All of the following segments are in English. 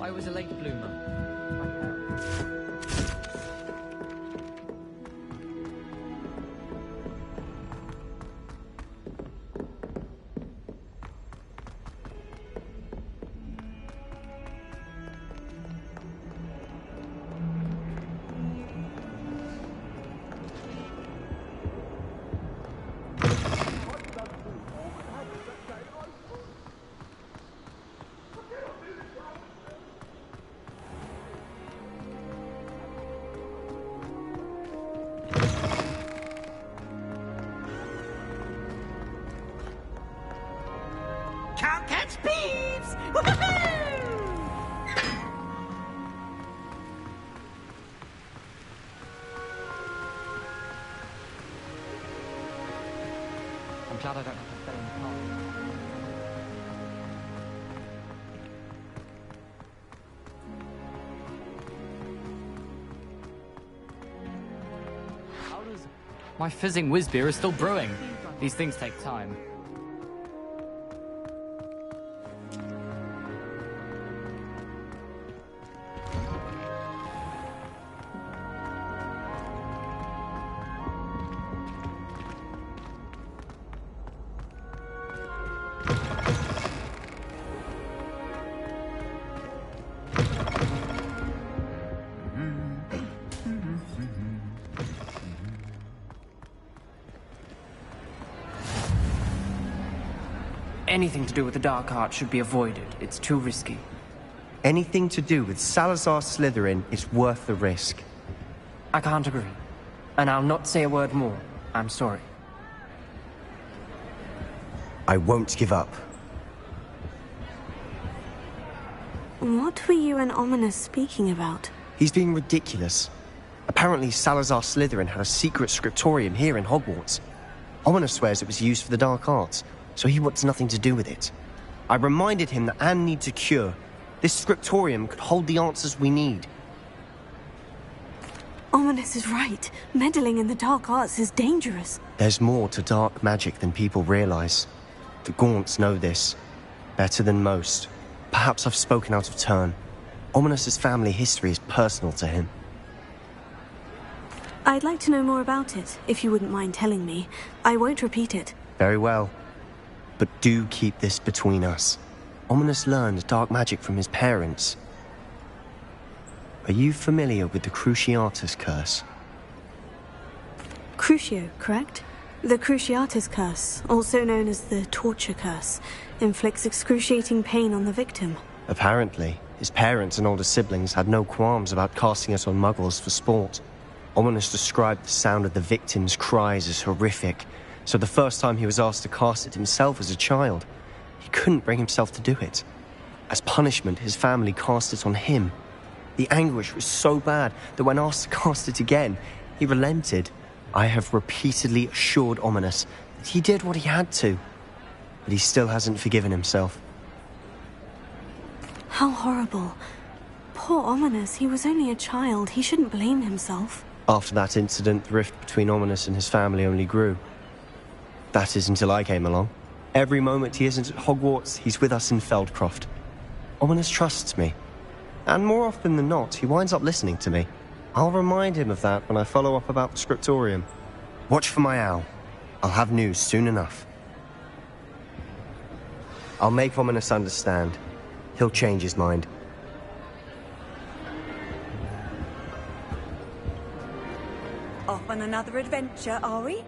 I was a late bloomer. Can't catch Ps5! Woohoo! I'm glad I don't have to stay in the car. How does... My fizzing whiz beer is still brewing. These things take time. Anything to do with the dark art should be avoided. It's too risky. Anything to do with Salazar Slytherin is worth the risk. I can't agree. And I'll not say a word more. I'm sorry. I won't give up. What were you and Ominous speaking about? He's being ridiculous. Apparently Salazar Slytherin had a secret scriptorium here in Hogwarts. Ominous swears it was used for the dark arts, so he wants nothing to do with it. I reminded him that Anne needs a cure. This scriptorium could hold the answers we need. Ominous is right. Meddling in the dark arts is dangerous. There's more to dark magic than people realize. The Gaunts know this. Better than most. Perhaps I've spoken out of turn. Ominous's family history is personal to him. I'd like to know more about it, if you wouldn't mind telling me. I won't repeat it. Very well. But do keep this between us. Ominous learned dark magic from his parents. Are you familiar with the Cruciatus Curse? Crucio, correct? The Cruciatus Curse, also known as the Torture Curse, inflicts excruciating pain on the victim. Apparently, his parents and older siblings had no qualms about casting it on muggles for sport. Ominous described the sound of the victim's cries as horrific, so the first time he was asked to cast it himself as a child, he couldn't bring himself to do it. As punishment, his family cast it on him. The anguish was so bad that when asked to cast it again, he relented. I have repeatedly assured Ominous that he did what he had to, but he still hasn't forgiven himself. How horrible. Poor Ominous, he was only a child. He shouldn't blame himself. After that incident, the rift between Ominous and his family only grew. That is until I came along. Every moment he isn't at Hogwarts, he's with us in Feldcroft. Ominous trusts me. And more often than not, he winds up listening to me. I'll remind him of that when I follow up about the scriptorium. Watch for my owl. I'll have news soon enough. I'll make Ominous understand. He'll change his mind. Off on another adventure, are we?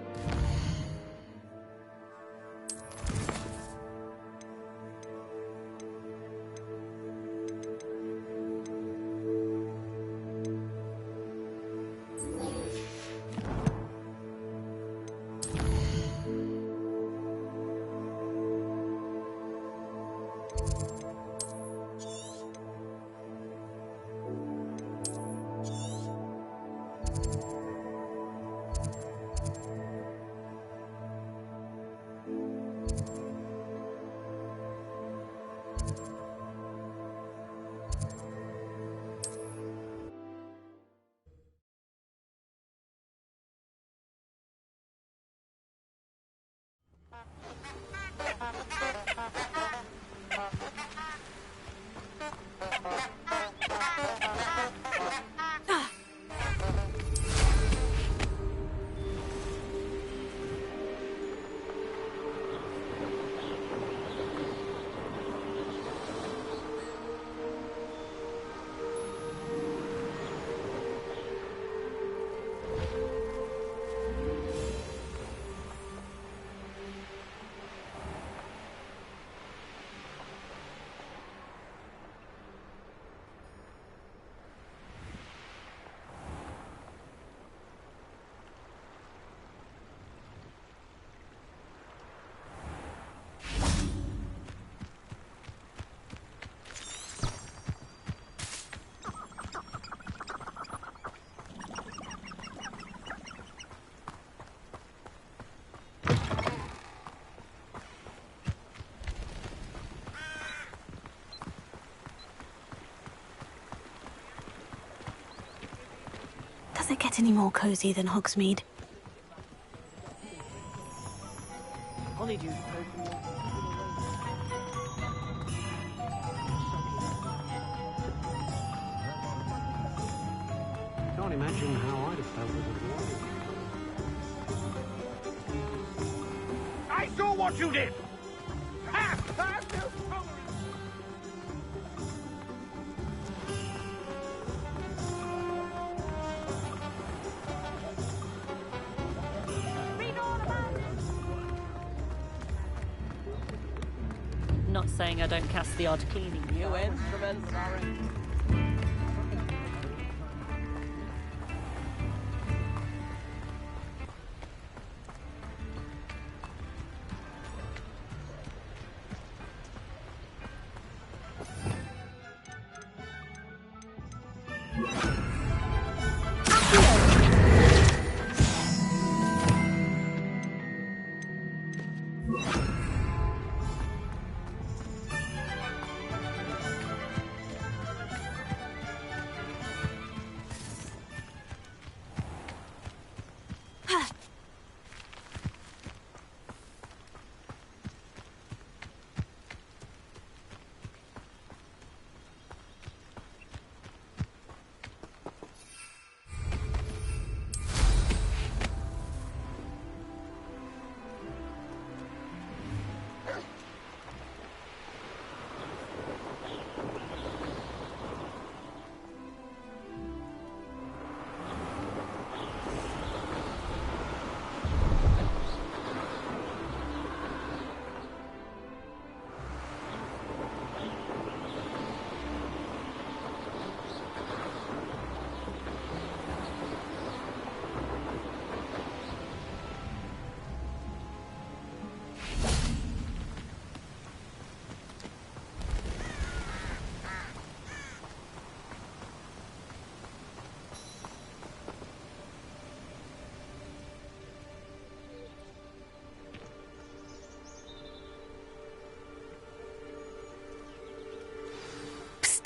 Does it get any more cozy than Hogsmeade? Can't imagine how I'd have felt as a boy. I saw what you did! Ha! I'm no tolerance! Not saying I don't cast the odd cleaning. New instruments are in.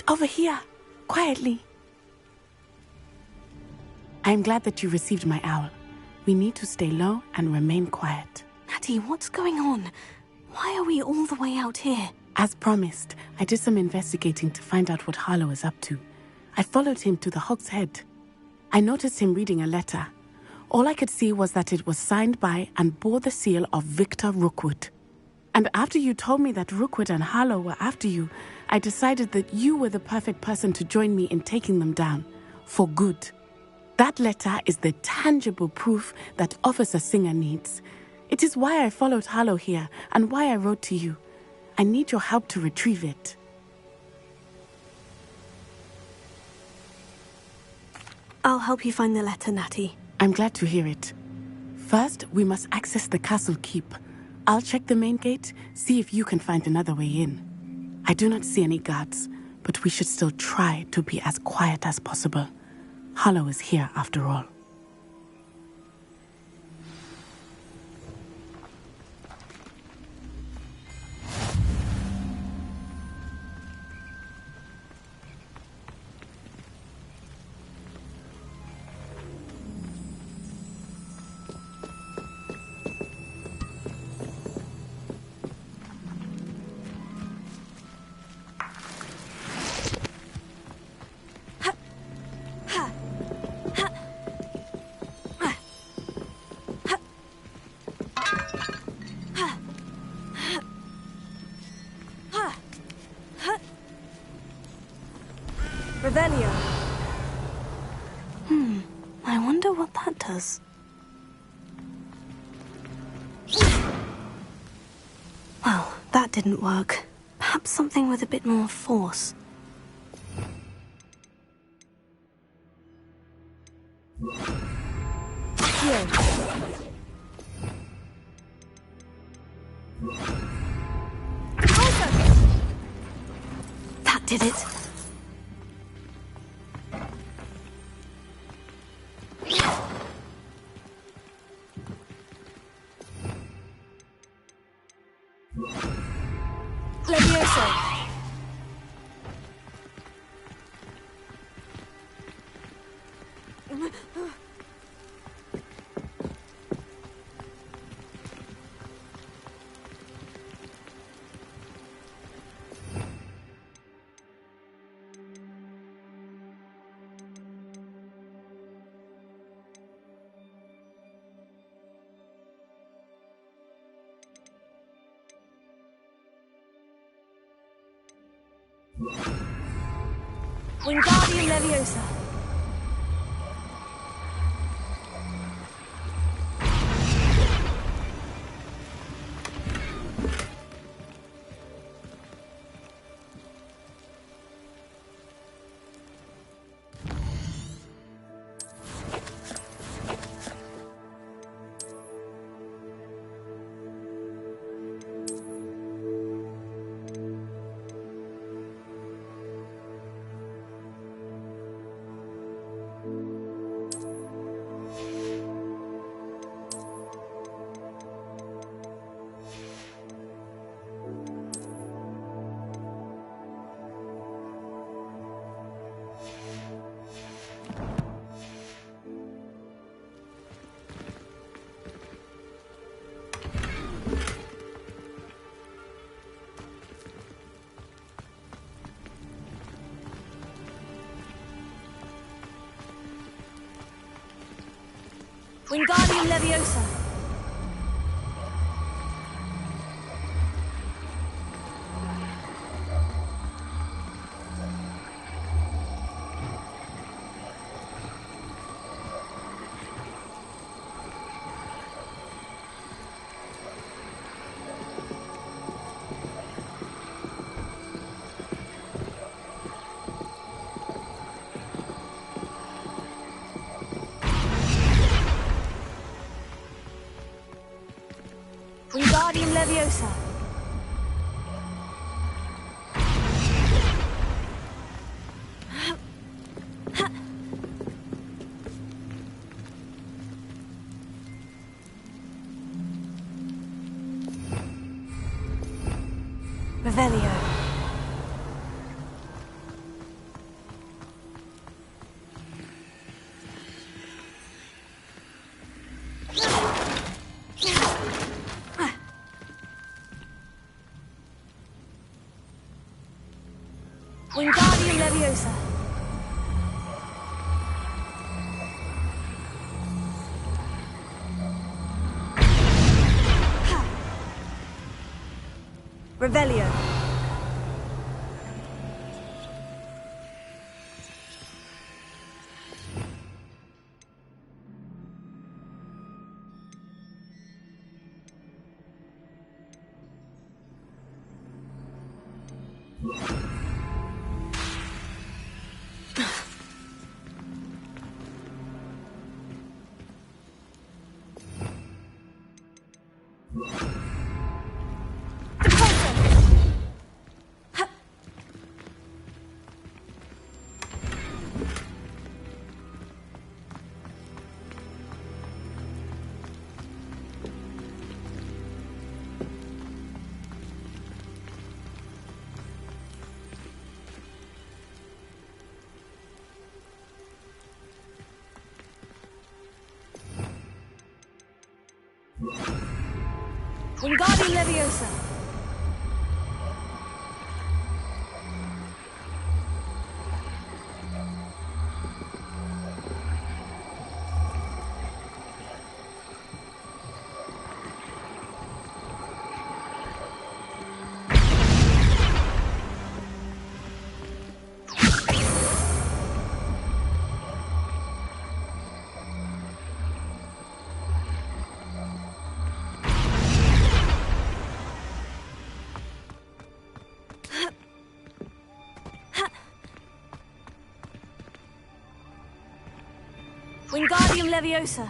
Over here, quietly. I am glad that you received my owl. We need to stay low and remain quiet. Natty, what's going on? Why are we all the way out here? As promised, I did some investigating to find out what Harlow is up to. I followed him to the Hog's Head. I noticed him reading a letter. All I could see was that it was signed by and bore the seal of Victor Rookwood. And after you told me that Rookwood and Harlow were after you, I decided that you were the perfect person to join me in taking them down. For good. That letter is the tangible proof that Officer Singer needs. It is why I followed Harlow here and why I wrote to you. I need your help to retrieve it. I'll help you find the letter, Natty. I'm glad to hear it. First, we must access the castle keep. I'll check the main gate, see if you can find another way in. I do not see any guards, but we should still try to be as quiet as possible. Harlow is here after all. Revelio. I wonder what that does. Well, that didn't work. Perhaps something with a bit more force. Here. That did it. Wingardium Leviosa. Wingardium Leviosa. Wingardium Leviosa. Revelio. Wingardium Leviosa. Revelio. Wingardium Leviosa. Wingardium Leviosa.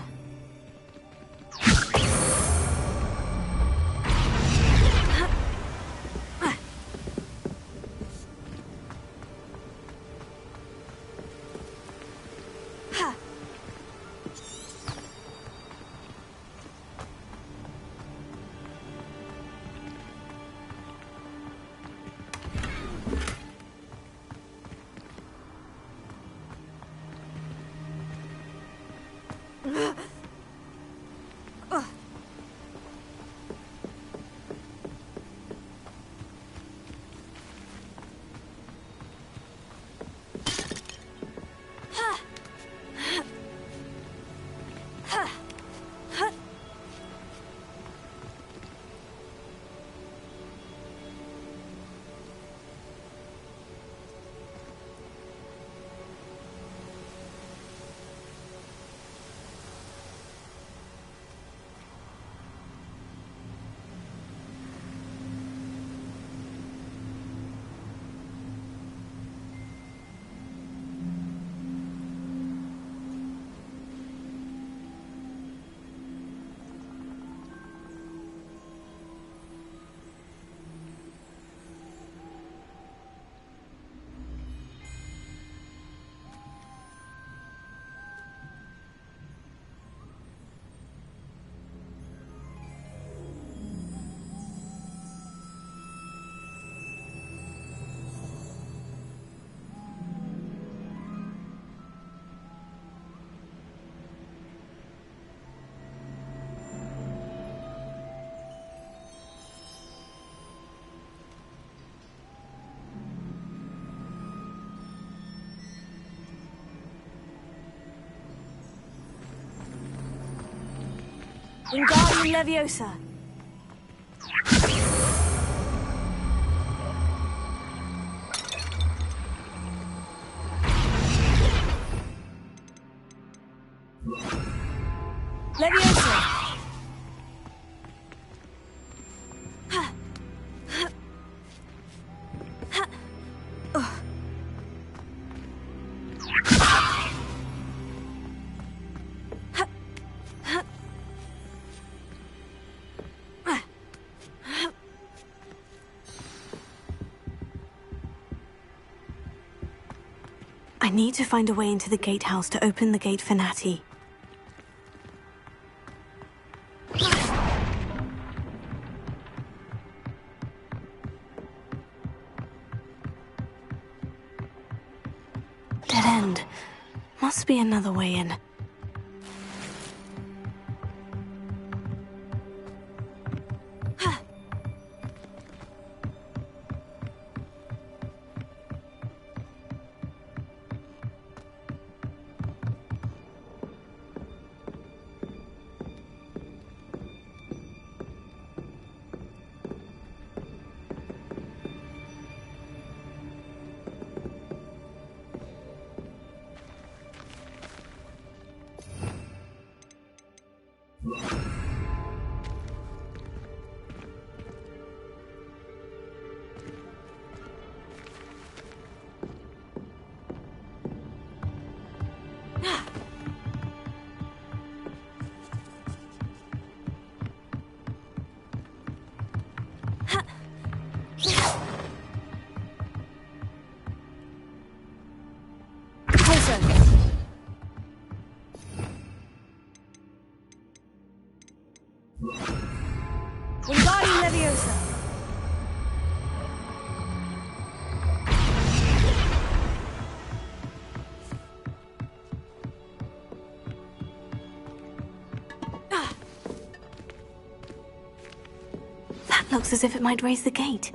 Wingardium Leviosa. Leviosa. I need to find a way into the gatehouse to open the gate for Natty. Dead end. Must be another way in. Wingardium Leviosa. That looks as if it might raise the gate.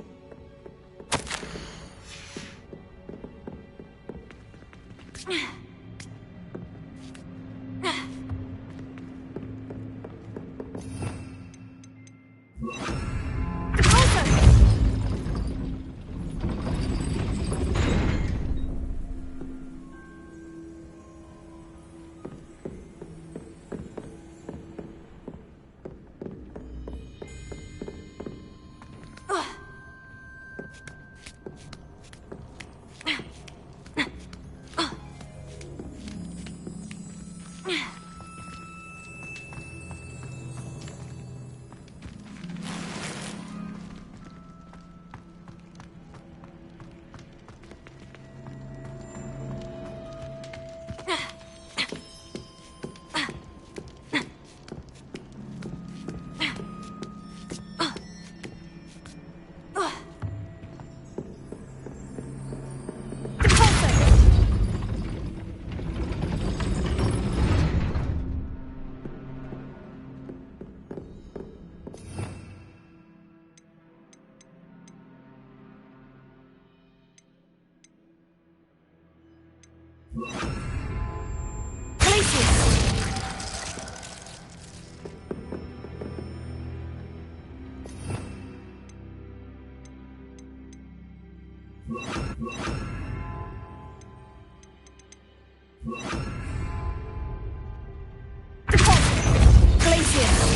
Glacius!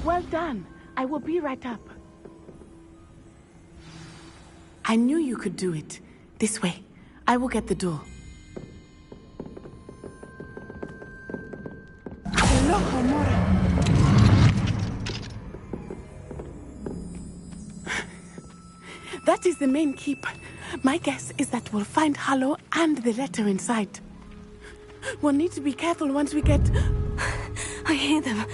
Well done. I will be right up. I knew you could do it. This way. I will get the door. That is the main keep. My guess is that we'll find Hallow and the letter inside. We'll need to be careful once we get... I hear them.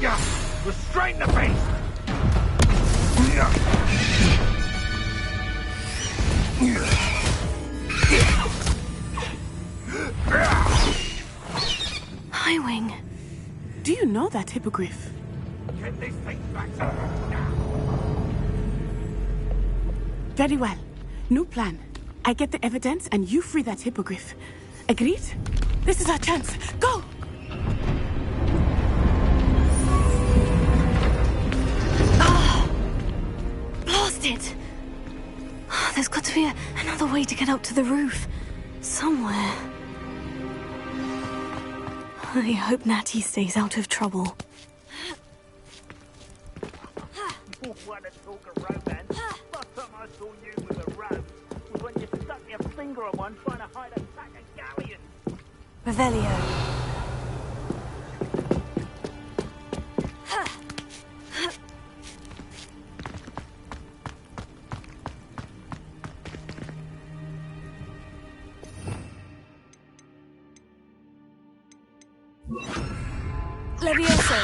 Yeah, restrain the beast! Highwing. Do you know that hippogriff? Get these things back to now! Very well. New plan. I get the evidence and you free that hippogriff. Agreed? This is our chance. Go! Blasted! There's got to be another way to get up to the roof. Somewhere. I hope Natty stays out of trouble. What a talk of romance. Last time I saw you with a rope was when you stuck your finger on one trying to hide a pack of galleons. Revelio. Levioso.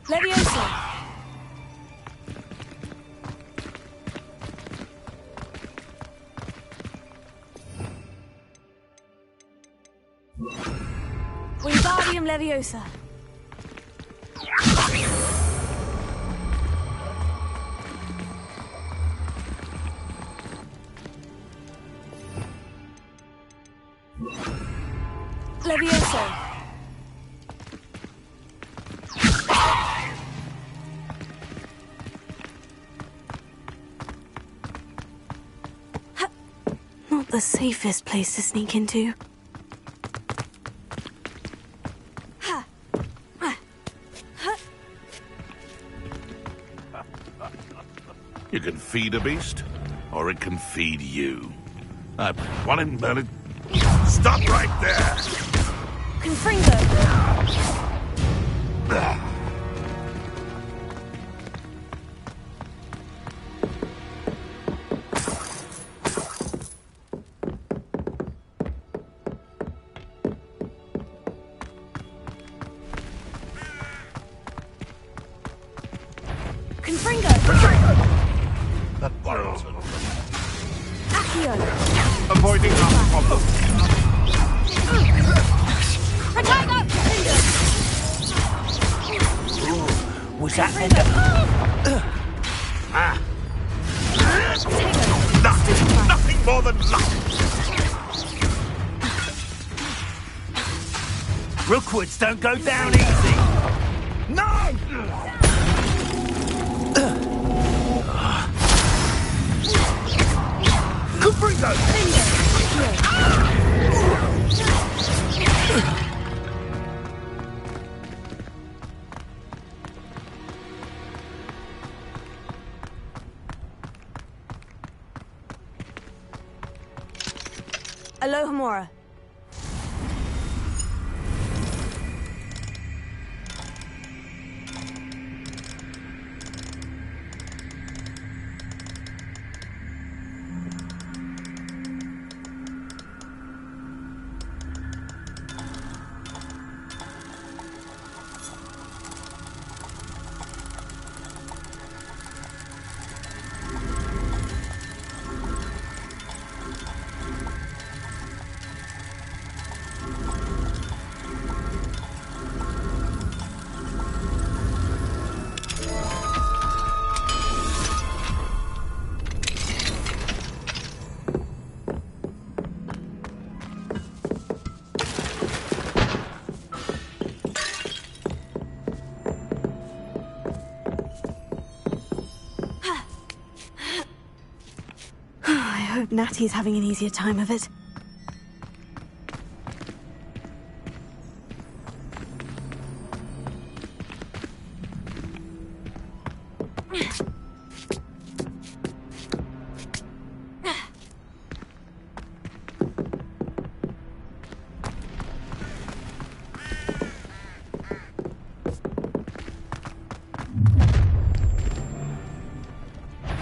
Leviosa! Wingardium Leviosa. Leviosa. Not the safest place to sneak into. You can feed a beast, or it can feed you. One in... Stop right there! Confringo. The Barton. Accio. Avoiding our problem. Protego. Was that Nothing more than luck. Rookwoods don't go down easy. No! Confringo! Alohomora. I hope Natty's having an easier time of it.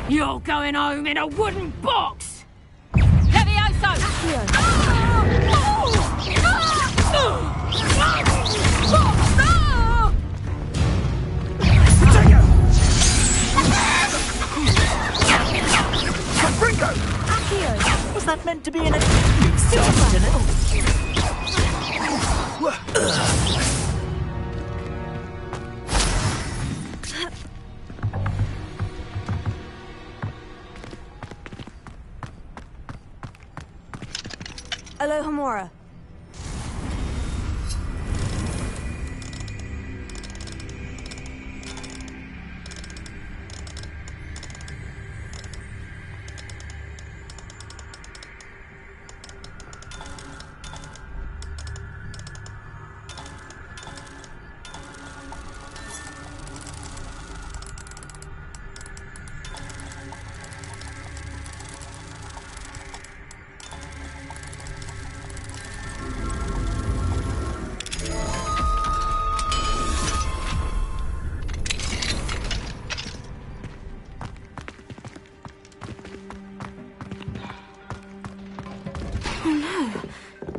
You're going home in a wooden box! Levioso! Was that meant to be in a... You Alohomora.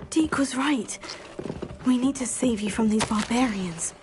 Deke was right. We need to save you from these barbarians.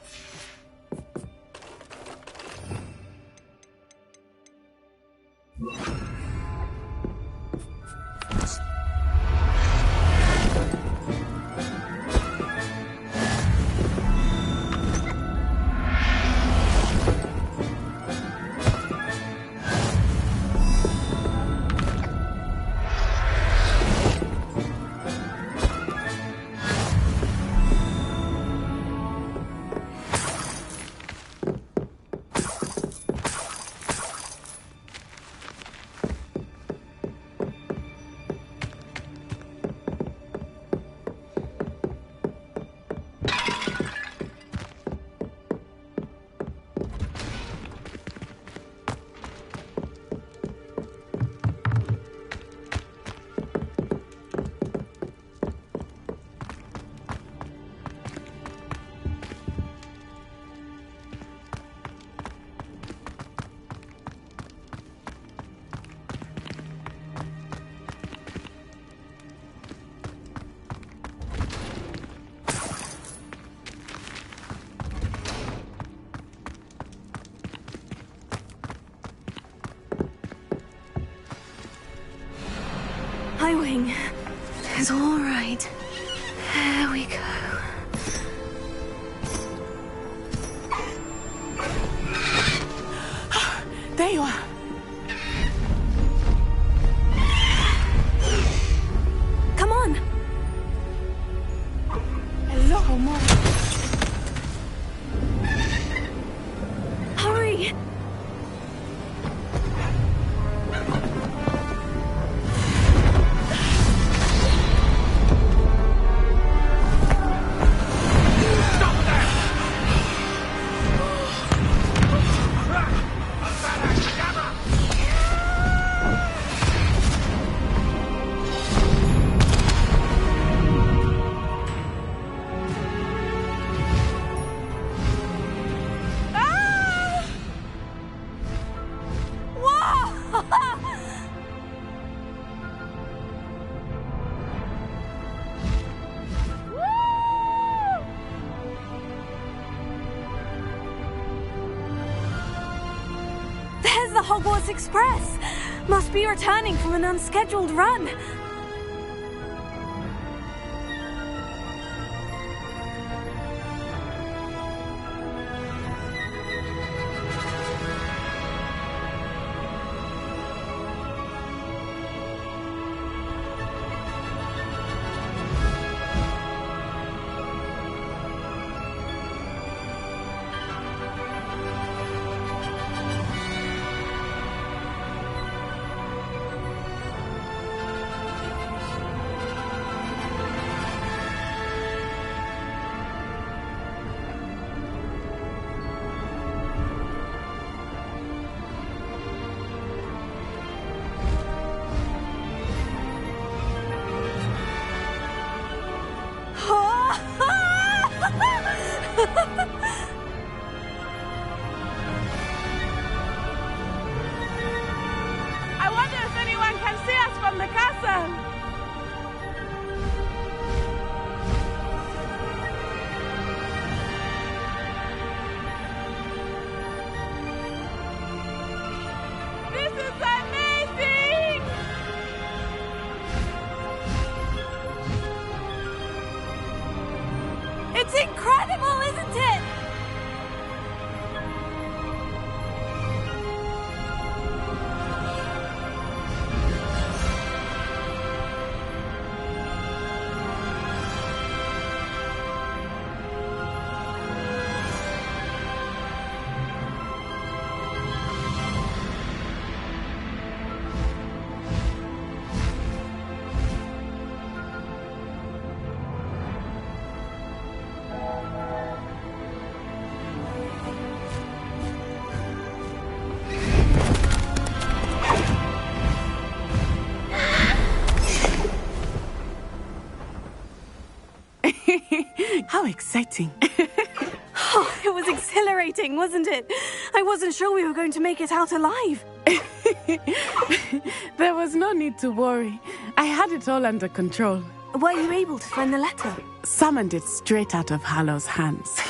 going. It's all right. There we go. There you are. Come on. Hello, Mom. Hurry. There's the Hogwarts Express. Must be returning from an unscheduled run. I wonder if anyone can see us from the castle. This is amazing! It's incredible, isn't it? How exciting. Oh, it was exhilarating, wasn't it? I wasn't sure we were going to make it out alive. There was no need to worry. I had it all under control. Were you able to find the letter? Summoned it straight out of Hallow's hands.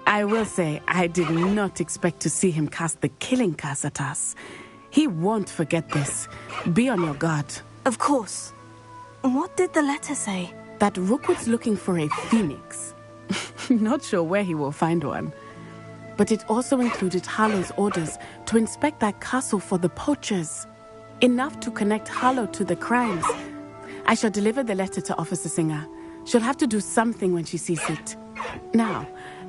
I will say, I did not expect to see him cast the killing curse at us. He won't forget this. Be on your guard. Of course. What did the letter say? That Rookwood's looking for a phoenix. Not sure where he will find one. But it also included Hallow's orders to inspect that castle for the poachers. Enough to connect Hallow to the crimes. I shall deliver the letter to Officer Singer. She'll have to do something when she sees it. Now,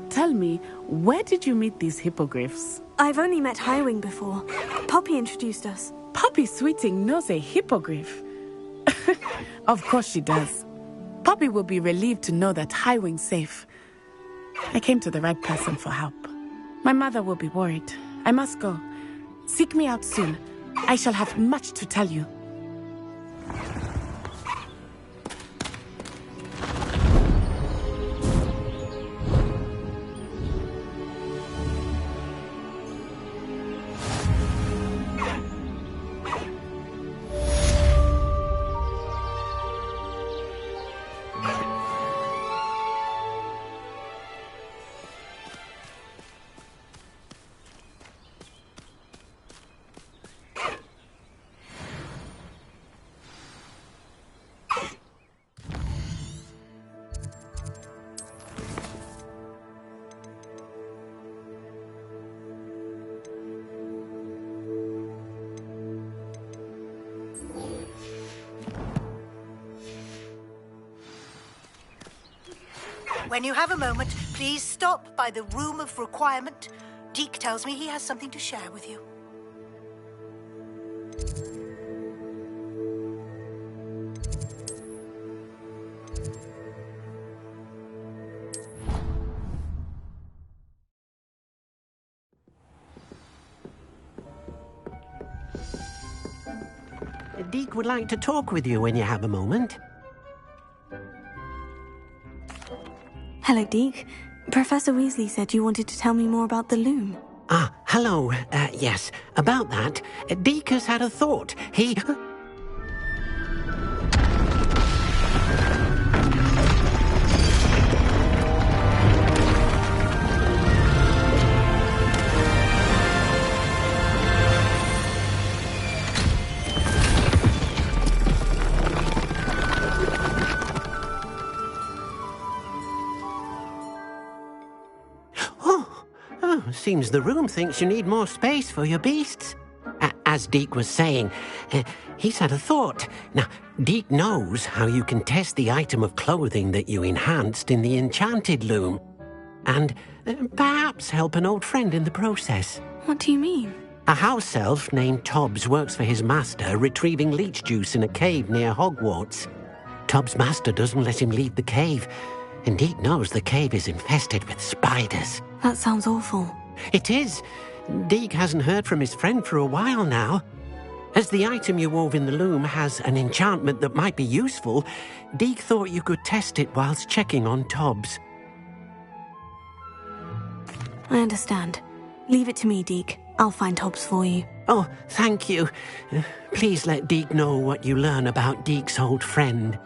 tell me, where did you meet these hippogriffs? I've only met Highwing before. Poppy introduced us. Poppy Sweeting knows a hippogriff. Of course she does. Poppy will be relieved to know that Highwing's safe. I came to the right person for help. My mother will be worried. I must go. Seek me out soon. I shall have much to tell you. When you have a moment, please stop by the Room of Requirement. Deke tells me he has something to share with you. Deke would like to talk with you when you have a moment. Hello, Deke. Professor Weasley said you wanted to tell me more about the loom. Ah, hello. Yes, about that. Deke has had a thought. He... Seems the room thinks you need more space for your beasts. As Deke was saying, he's had a thought. Now, Deke knows how you can test the item of clothing that you enhanced in the enchanted loom. And perhaps help an old friend in the process. What do you mean? A house elf named Tobbs works for his master, retrieving leech juice in a cave near Hogwarts. Tobbs' master doesn't let him leave the cave, and Deke knows the cave is infested with spiders. That sounds awful. It is. Deke hasn't heard from his friend for a while now. As the item you wove in the loom has an enchantment that might be useful, Deke thought you could test it whilst checking on Tobbs. I understand. Leave it to me, Deke. I'll find Tobbs for you. Oh, thank you. Please let Deke know what you learn about Deke's old friend.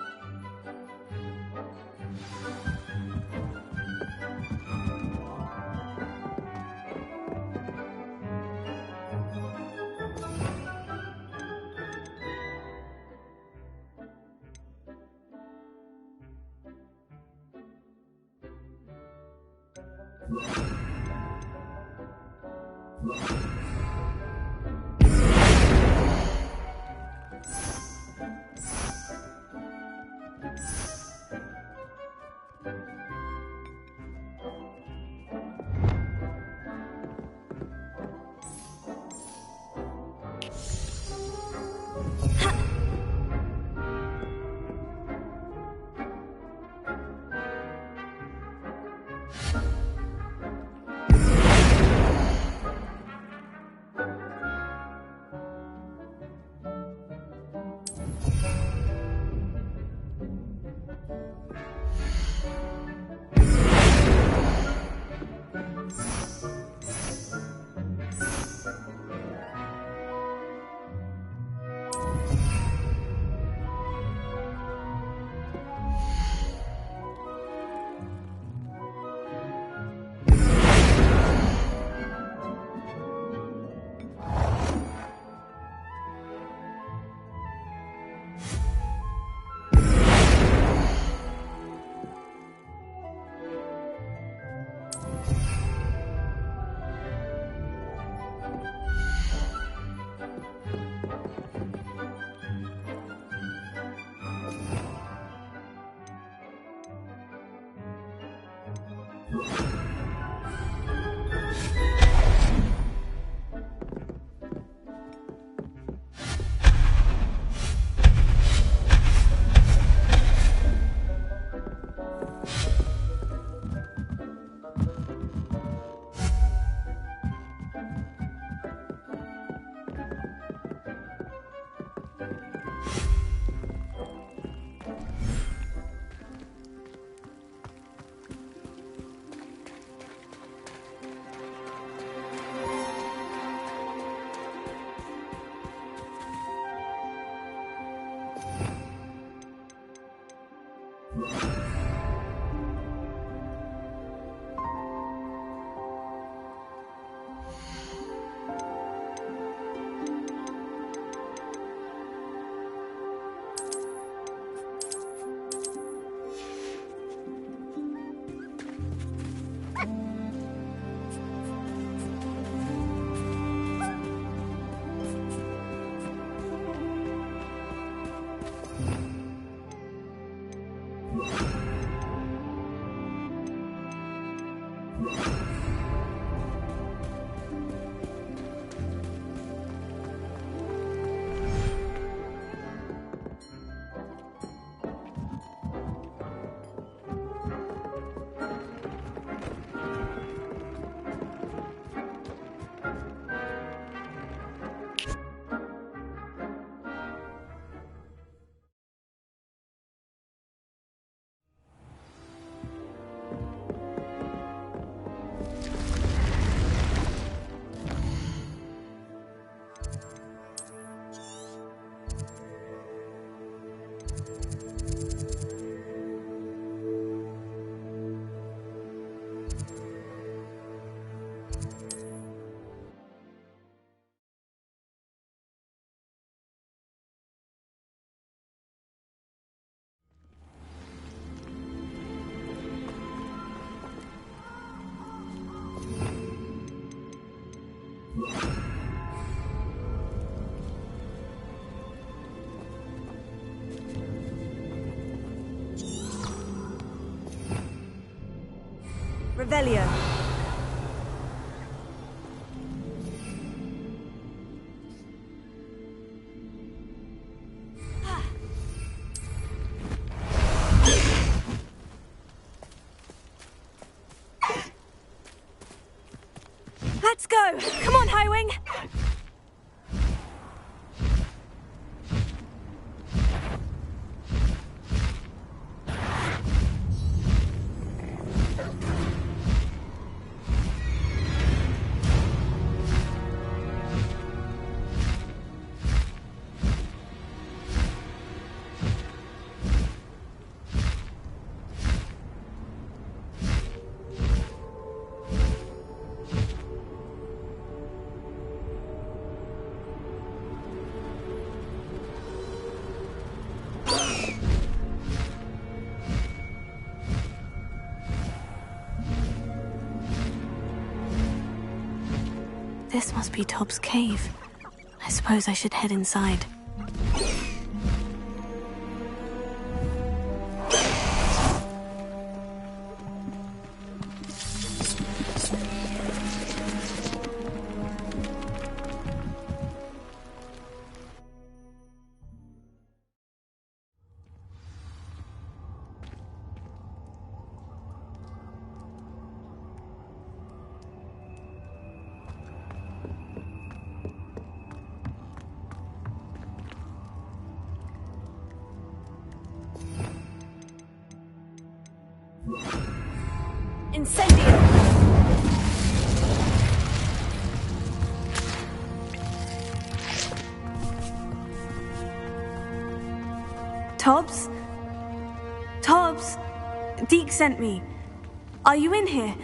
Revelio. Let's go! Come on, Highwing! This must be Tob's cave. I suppose I should head inside. Incendio! Tobbs? Tobbs! Deke sent me. Are you in here?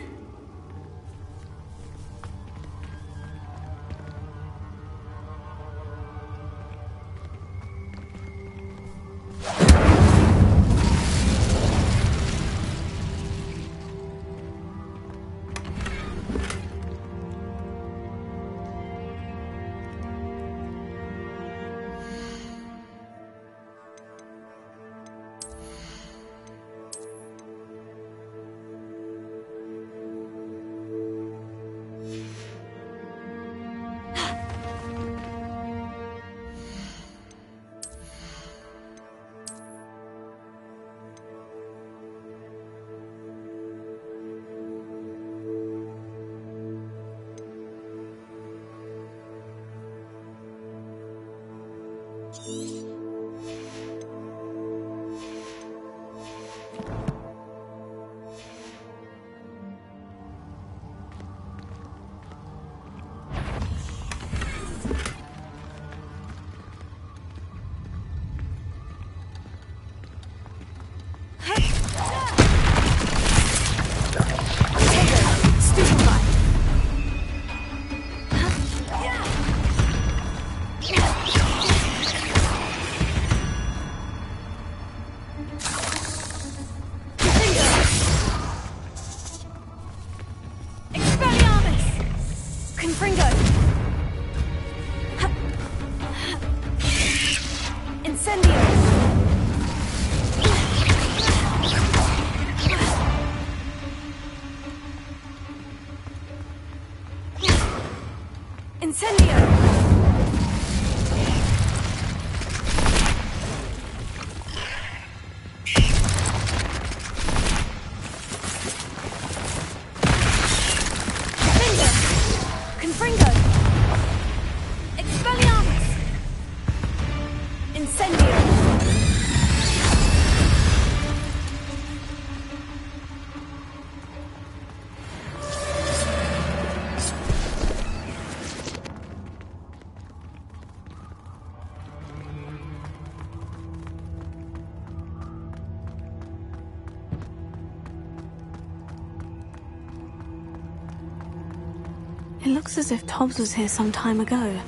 It looks as if Tobbs was here some time ago.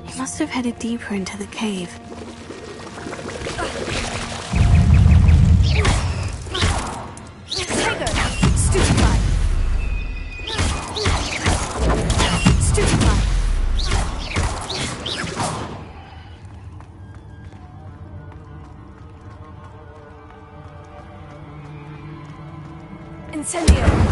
He must have headed deeper into the cave. Incendio!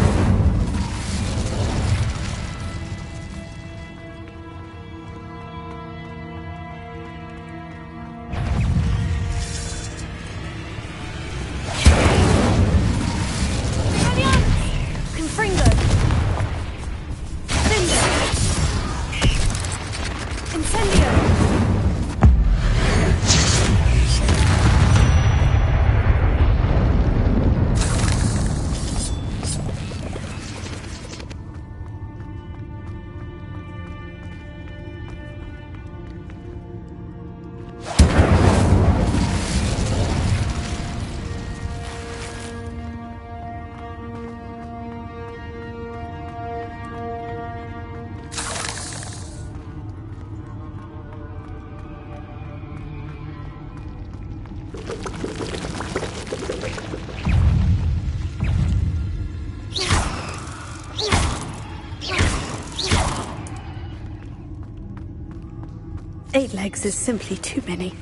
Eight legs is simply too many.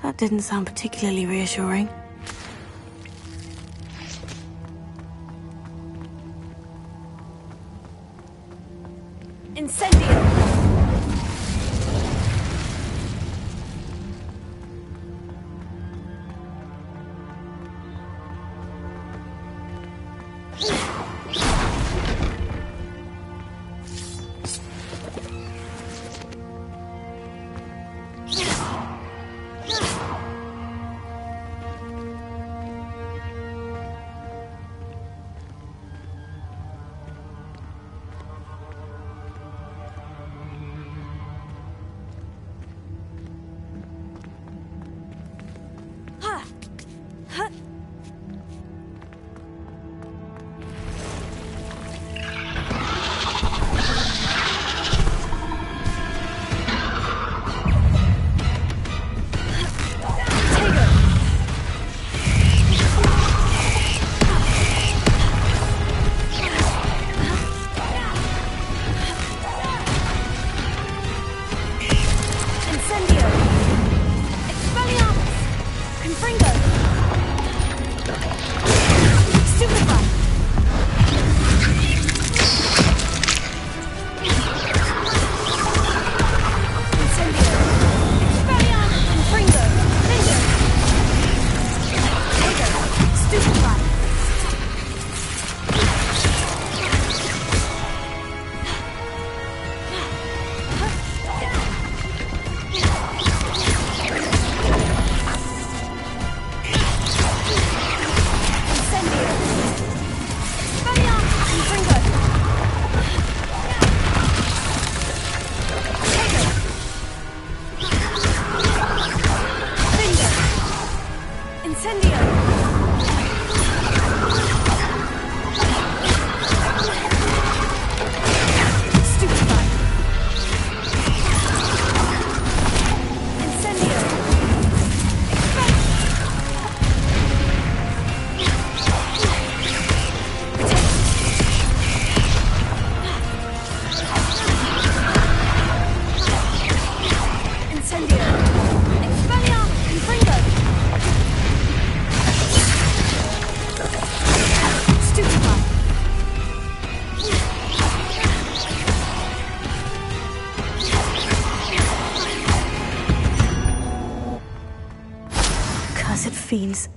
That didn't sound particularly reassuring. Incendio! Fiends.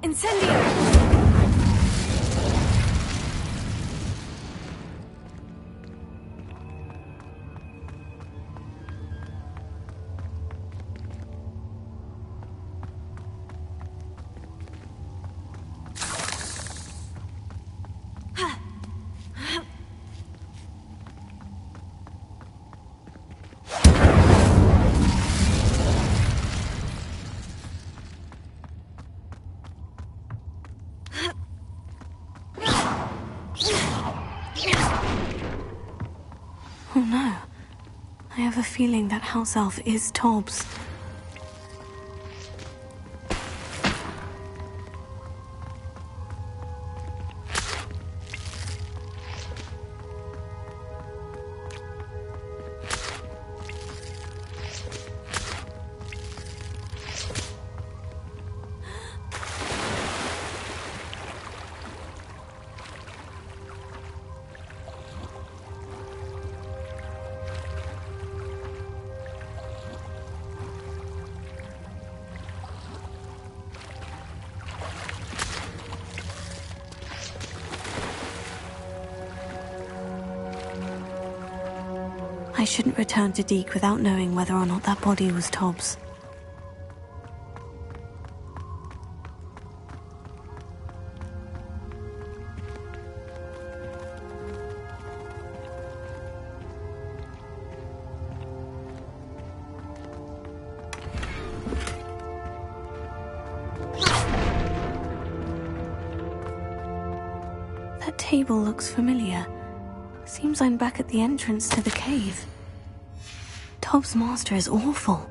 Incendio! Oh no. I have a feeling that house elf is Tobbs. I shouldn't return to Deke without knowing whether or not that body was Tobbs. That table looks familiar. Seems I'm back at the entrance to the cave. Tobbs' master is awful.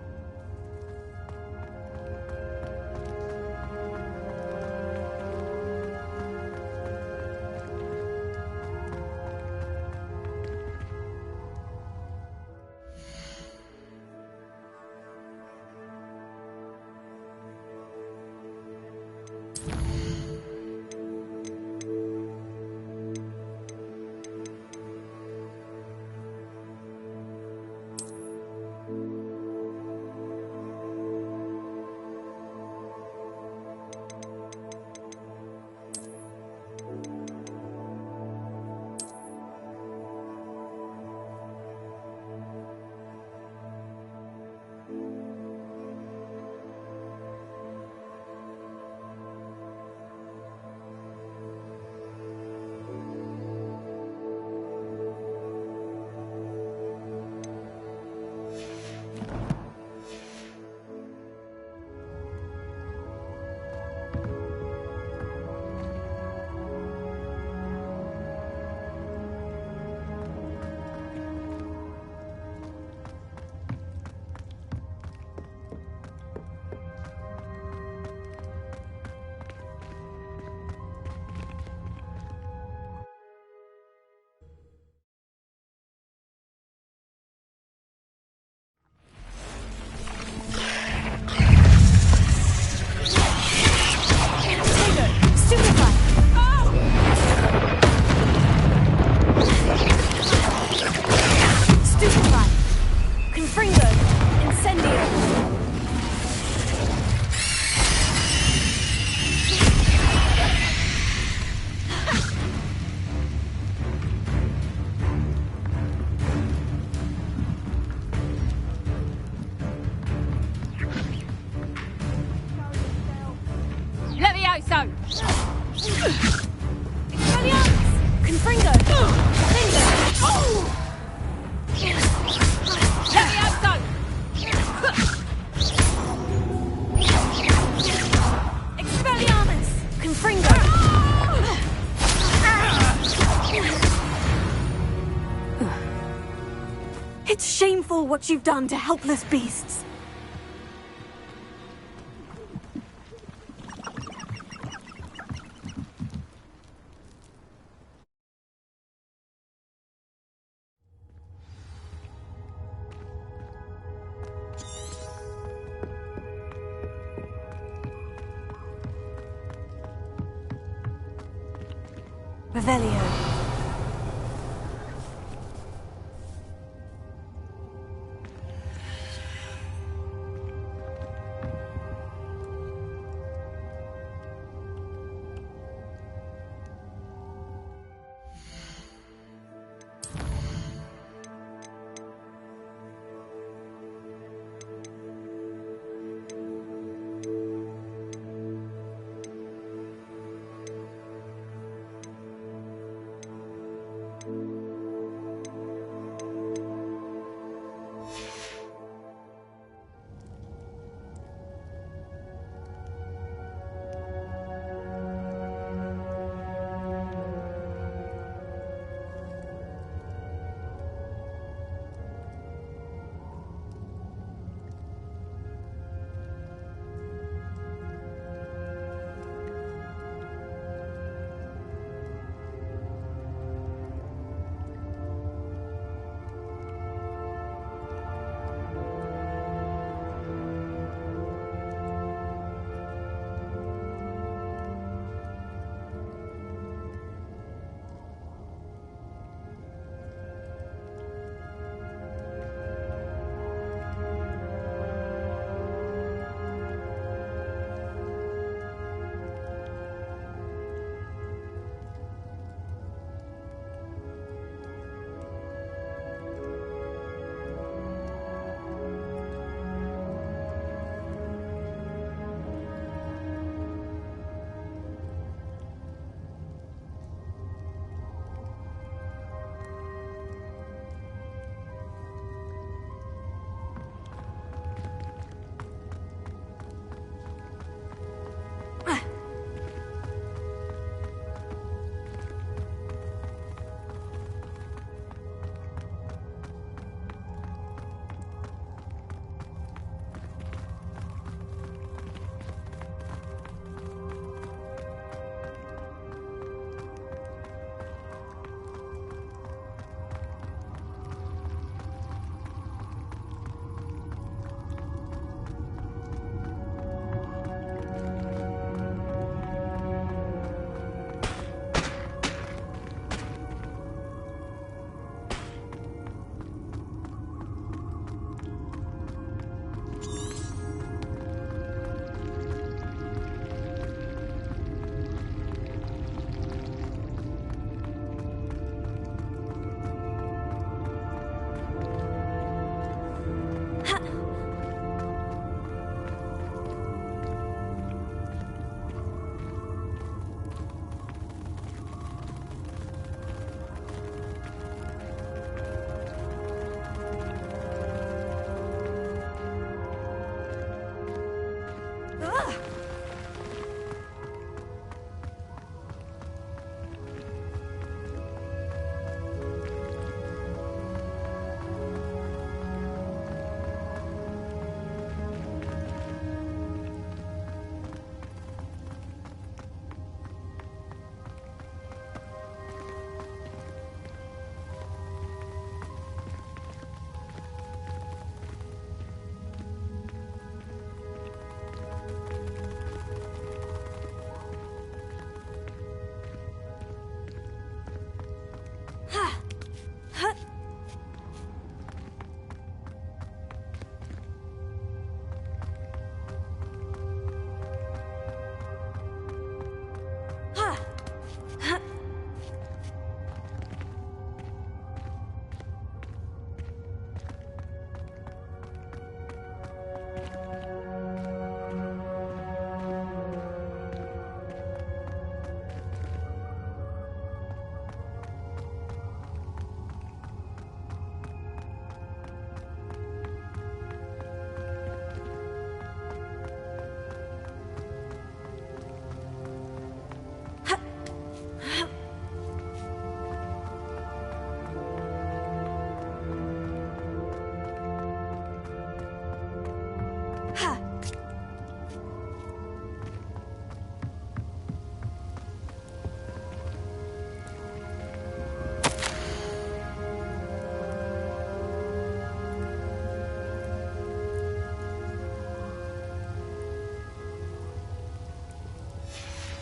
It's shameful what you've done to helpless beasts. Revelio.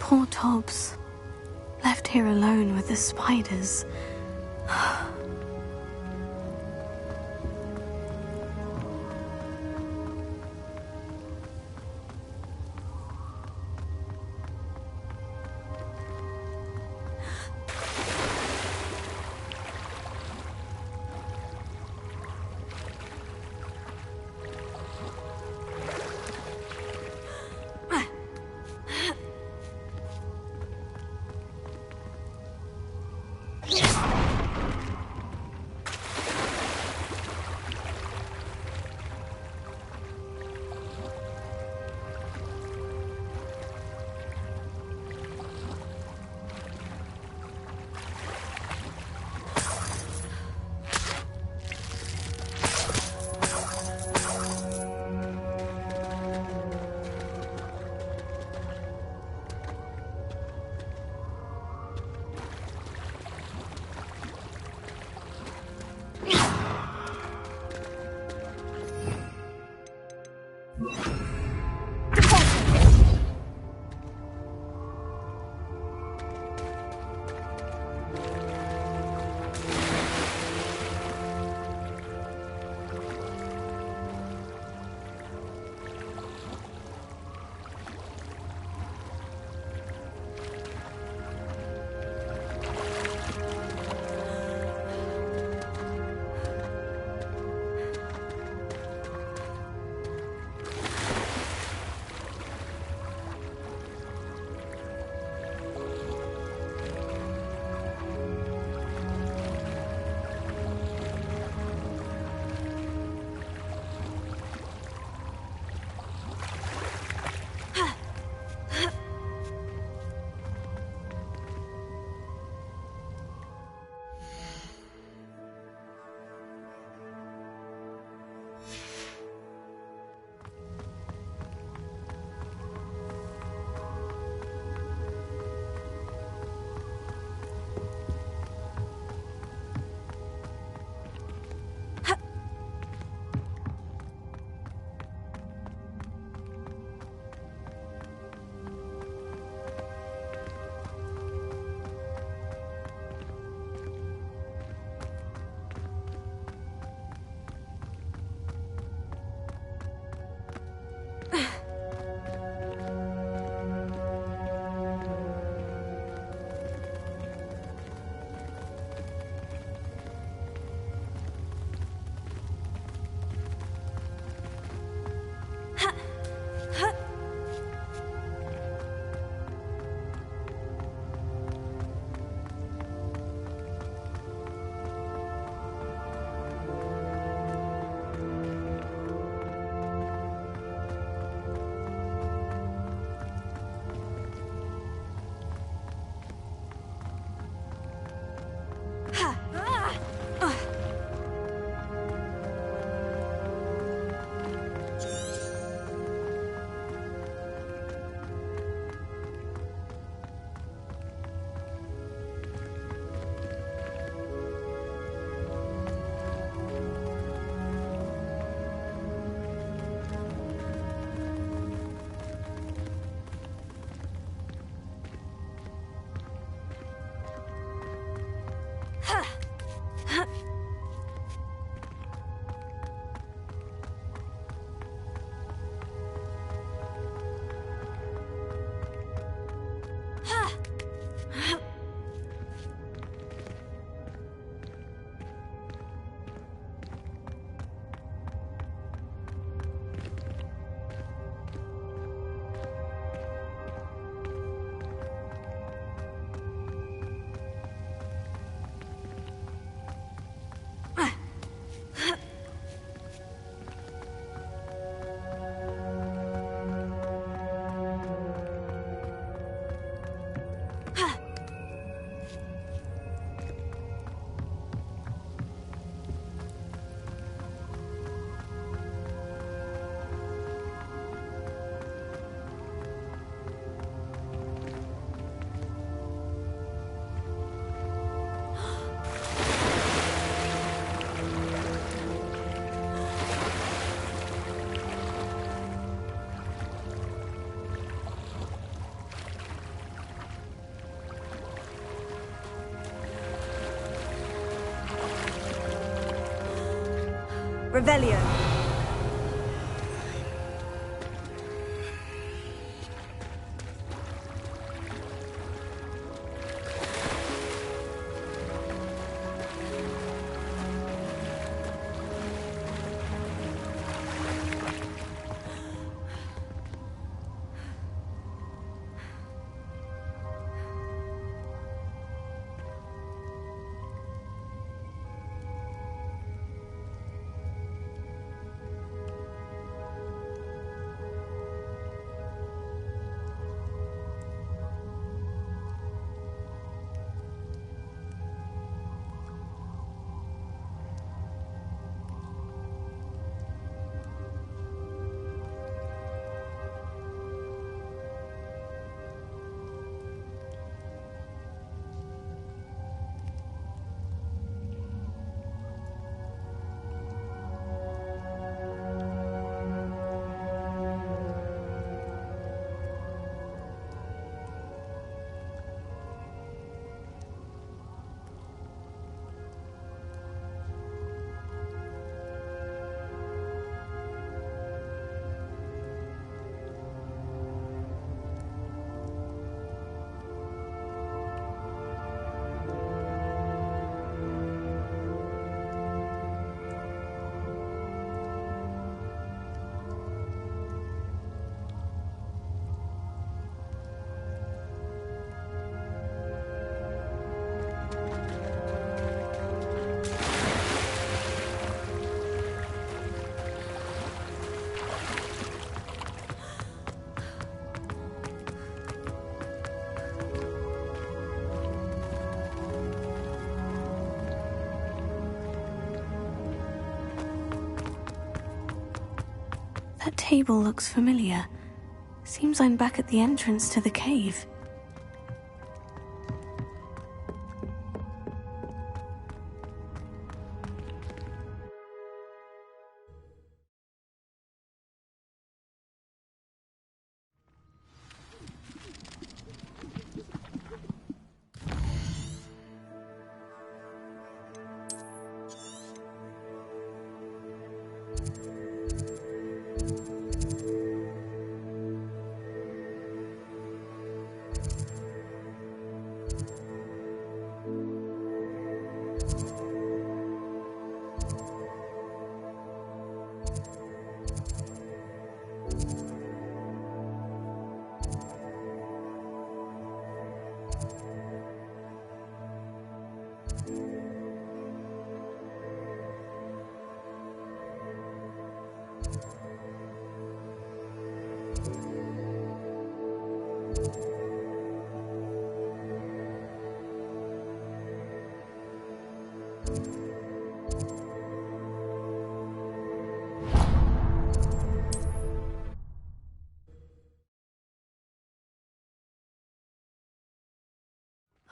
Poor Tobbs. Left here alone with the spiders. Revelio. That table looks familiar. Seems I'm back at the entrance to the cave.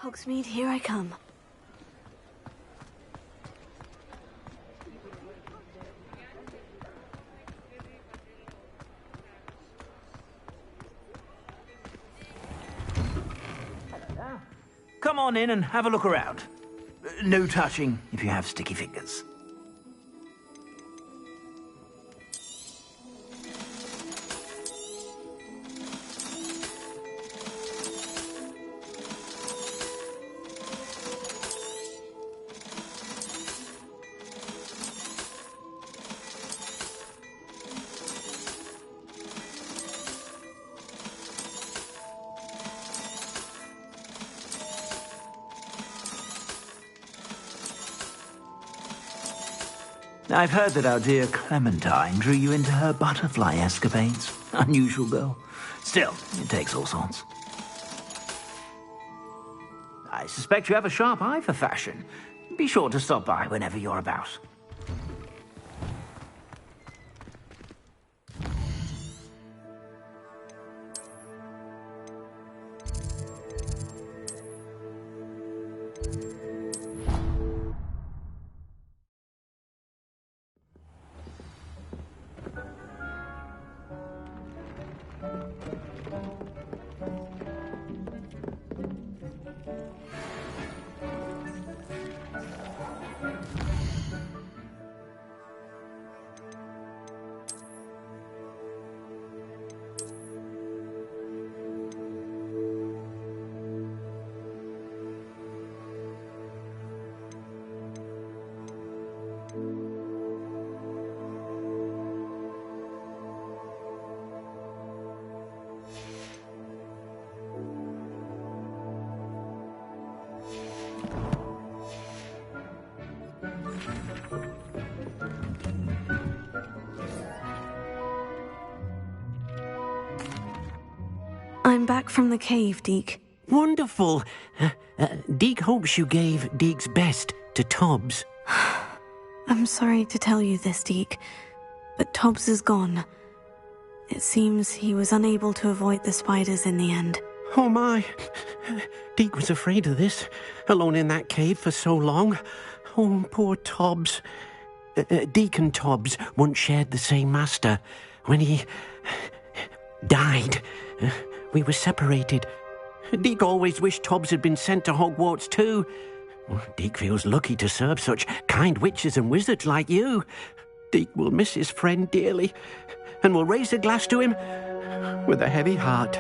Hogsmeade, here I come. Come on in and have a look around. No touching if you have sticky fingers. I've heard that our dear Clementine drew you into her butterfly escapades. Unusual girl. Still, it takes all sorts. I suspect you have a sharp eye for fashion. Be sure to stop by whenever you're about. I'm back from the cave, Deke. Wonderful. Deke hopes you gave Deke's best to Tobbs. I'm sorry to tell you this, Deke, but Tobbs is gone. It seems he was unable to avoid the spiders in the end. Oh my. Deke was afraid of this, alone in that cave for so long. Oh, poor Tobbs. Deke and Tobbs once shared the same master. When he died, we were separated. Deke always wished Tobbs had been sent to Hogwarts too. Deke feels lucky to serve such kind witches and wizards like you. Deke will miss his friend dearly, and will raise a glass to him with a heavy heart.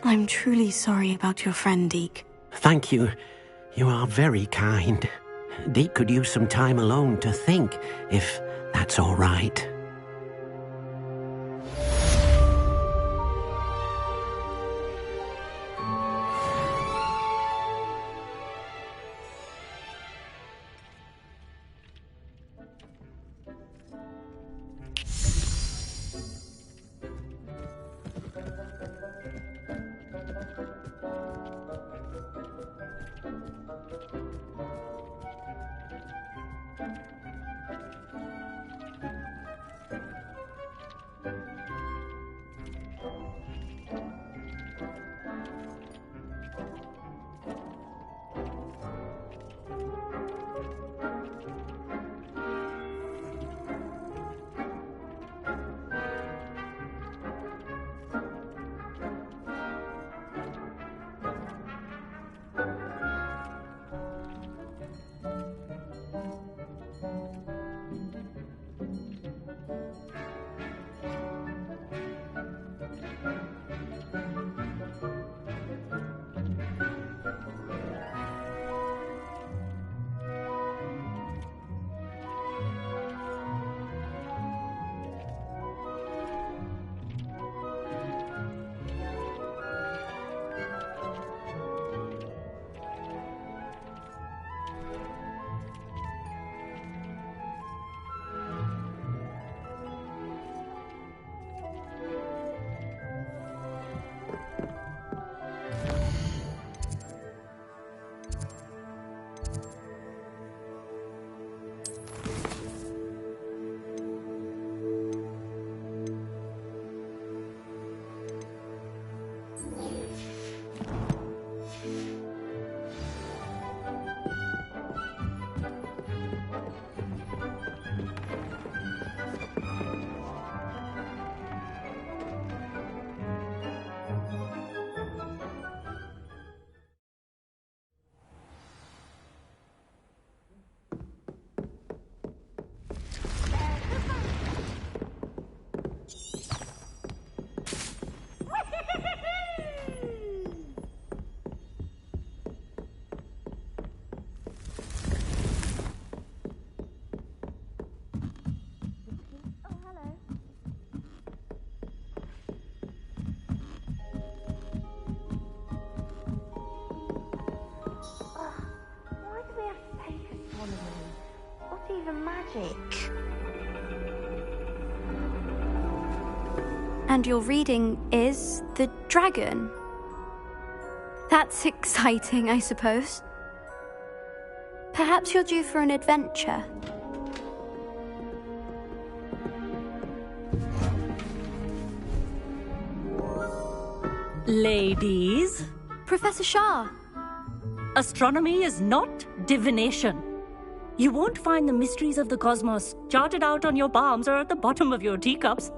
I'm truly sorry about your friend, Deke. Thank you. You are very kind. Deke could use some time alone to think, if that's all right. And your reading is The Dragon. That's exciting, I suppose. Perhaps you're due for an adventure. Ladies. Professor Shah. Astronomy is not divination. You won't find the mysteries of the cosmos charted out on your palms or at the bottom of your teacups.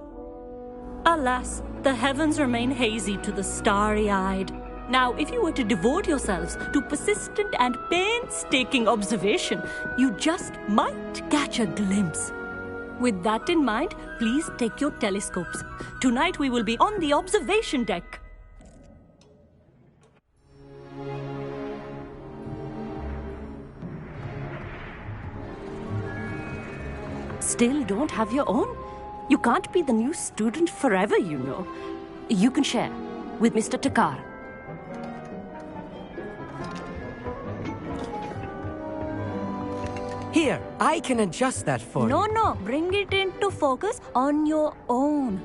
Alas, the heavens remain hazy to the starry-eyed. Now, if you were to devote yourselves to persistent and painstaking observation, you just might catch a glimpse. With that in mind, please take your telescopes. Tonight we will be on the observation deck. Still don't have your own? You can't be the new student forever, you know. You can share with Mr. Takar. Here, I can adjust that for you. No, bring it into focus on your own.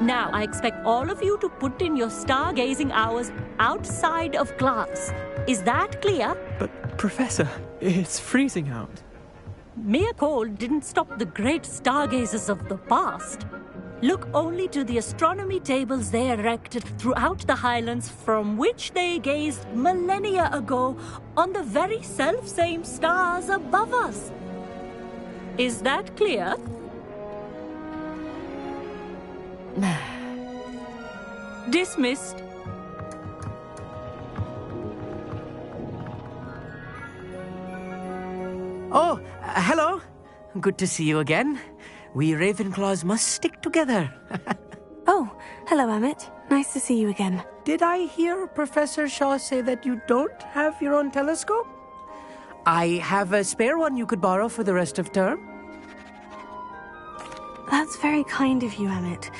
Now, I expect all of you to put in your stargazing hours outside of class. Is that clear? But, Professor, it's freezing out. Mere cold didn't stop the great stargazers of the past. Look only to the astronomy tables they erected throughout the Highlands from which they gazed millennia ago on the very self-same stars above us. Is that clear? Dismissed. Oh, hello. Good to see you again. We Ravenclaws must stick together. Oh, hello, Emmett. Nice to see you again. Did I hear Professor Shaw say that you don't have your own telescope? I have a spare one you could borrow for the rest of term. That's very kind of you, Emmett.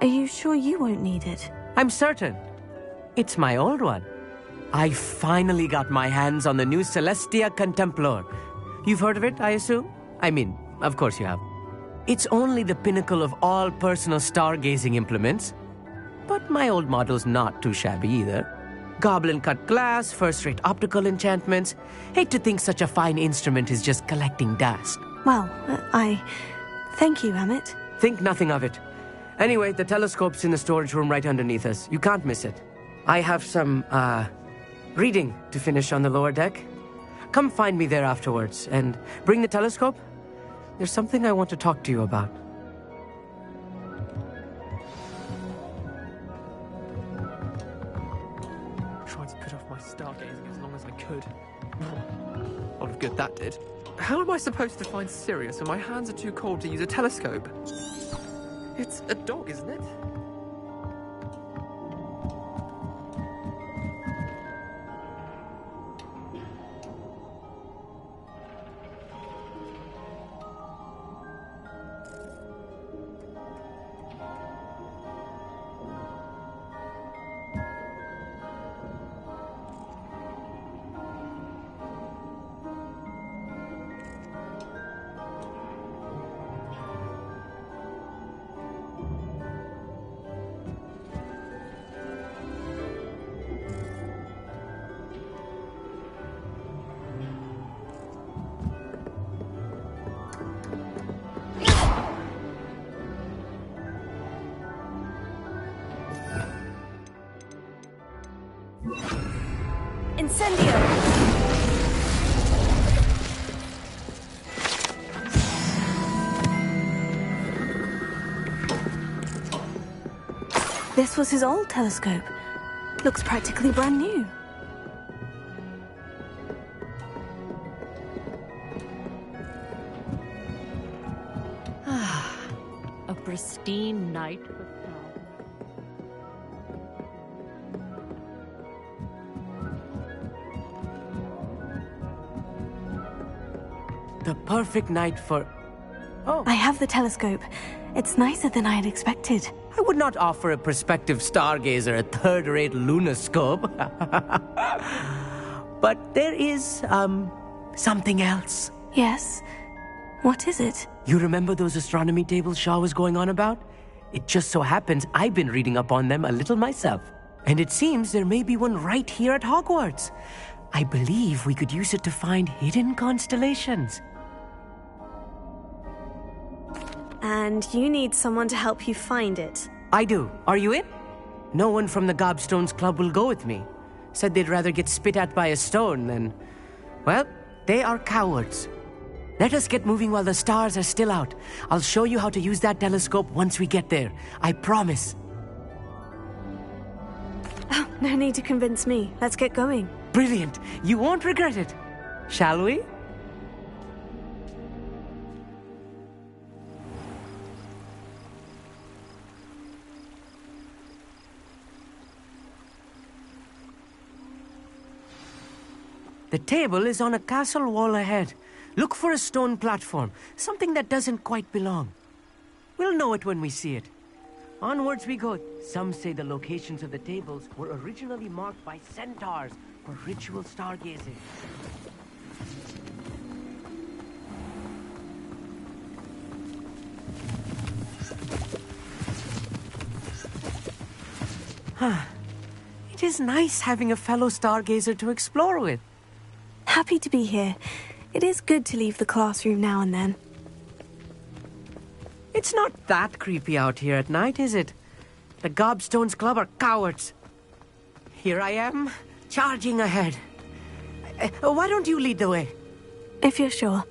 Are you sure you won't need it? I'm certain. It's my old one. I finally got my hands on the new Celestia Contemplor. You've heard of it, I assume? I mean, of course you have. It's only the pinnacle of all personal stargazing implements. But my old model's not too shabby either. Goblin-cut glass, first-rate optical enchantments. Hate to think such a fine instrument is just collecting dust. Well, thank you, Emmett. Think nothing of it. Anyway, the telescope's in the storage room right underneath us. You can't miss it. I have some, reading to finish on the lower deck. Come find me there afterwards, and bring the telescope. There's something I want to talk to you about. Tried to put off my stargazing as long as I could. A lot of good that did. How am I supposed to find Sirius when my hands are too cold to use a telescope? It's a dog, isn't it? Incendio! This was his old telescope. Looks practically brand new. A pristine night. The perfect night for... Oh. I have the telescope. It's nicer than I had expected. I would not offer a prospective stargazer a third-rate lunoscope. But there is, something else. Yes? What is it? You remember those astronomy tables Shaw was going on about? It just so happens I've been reading up on them a little myself. And it seems there may be one right here at Hogwarts. I believe we could use it to find hidden constellations. And you need someone to help you find it. I do. Are you in? No one from the Gobstones Club will go with me. Said they'd rather get spit at by a stone than... Well, they are cowards. Let us get moving while the stars are still out. I'll show you how to use that telescope once we get there. I promise. Oh, no need to convince me. Let's get going. Brilliant. You won't regret it. Shall we? The table is on a castle wall ahead. Look for a stone platform, something that doesn't quite belong. We'll know it when we see it. Onwards we go. Some say the locations of the tables were originally marked by centaurs for ritual stargazing. It is nice having a fellow stargazer to explore with. Happy to be here. It is good to leave the classroom now and then. It's not that creepy out here at night, is it? The Gobstones Club are cowards. Here I am, charging ahead. Why don't you lead the way? If you're sure.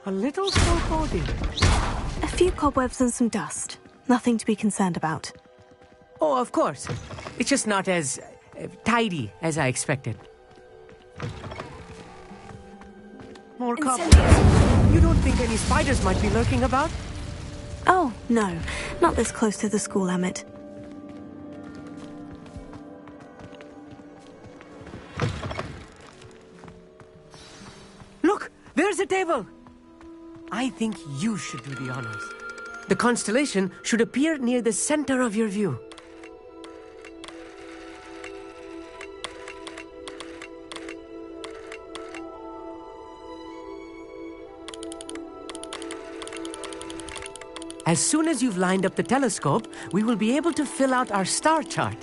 A little foreboding. A few cobwebs and some dust. Nothing to be concerned about. Oh, of course. It's just not as tidy as I expected. More cobwebs. You don't think any spiders might be lurking about? Oh, no. Not this close to the school, Emmett. Look! There's a table! I think you should do the honors. The constellation should appear near the center of your view. As soon as you've lined up the telescope, we will be able to fill out our star chart.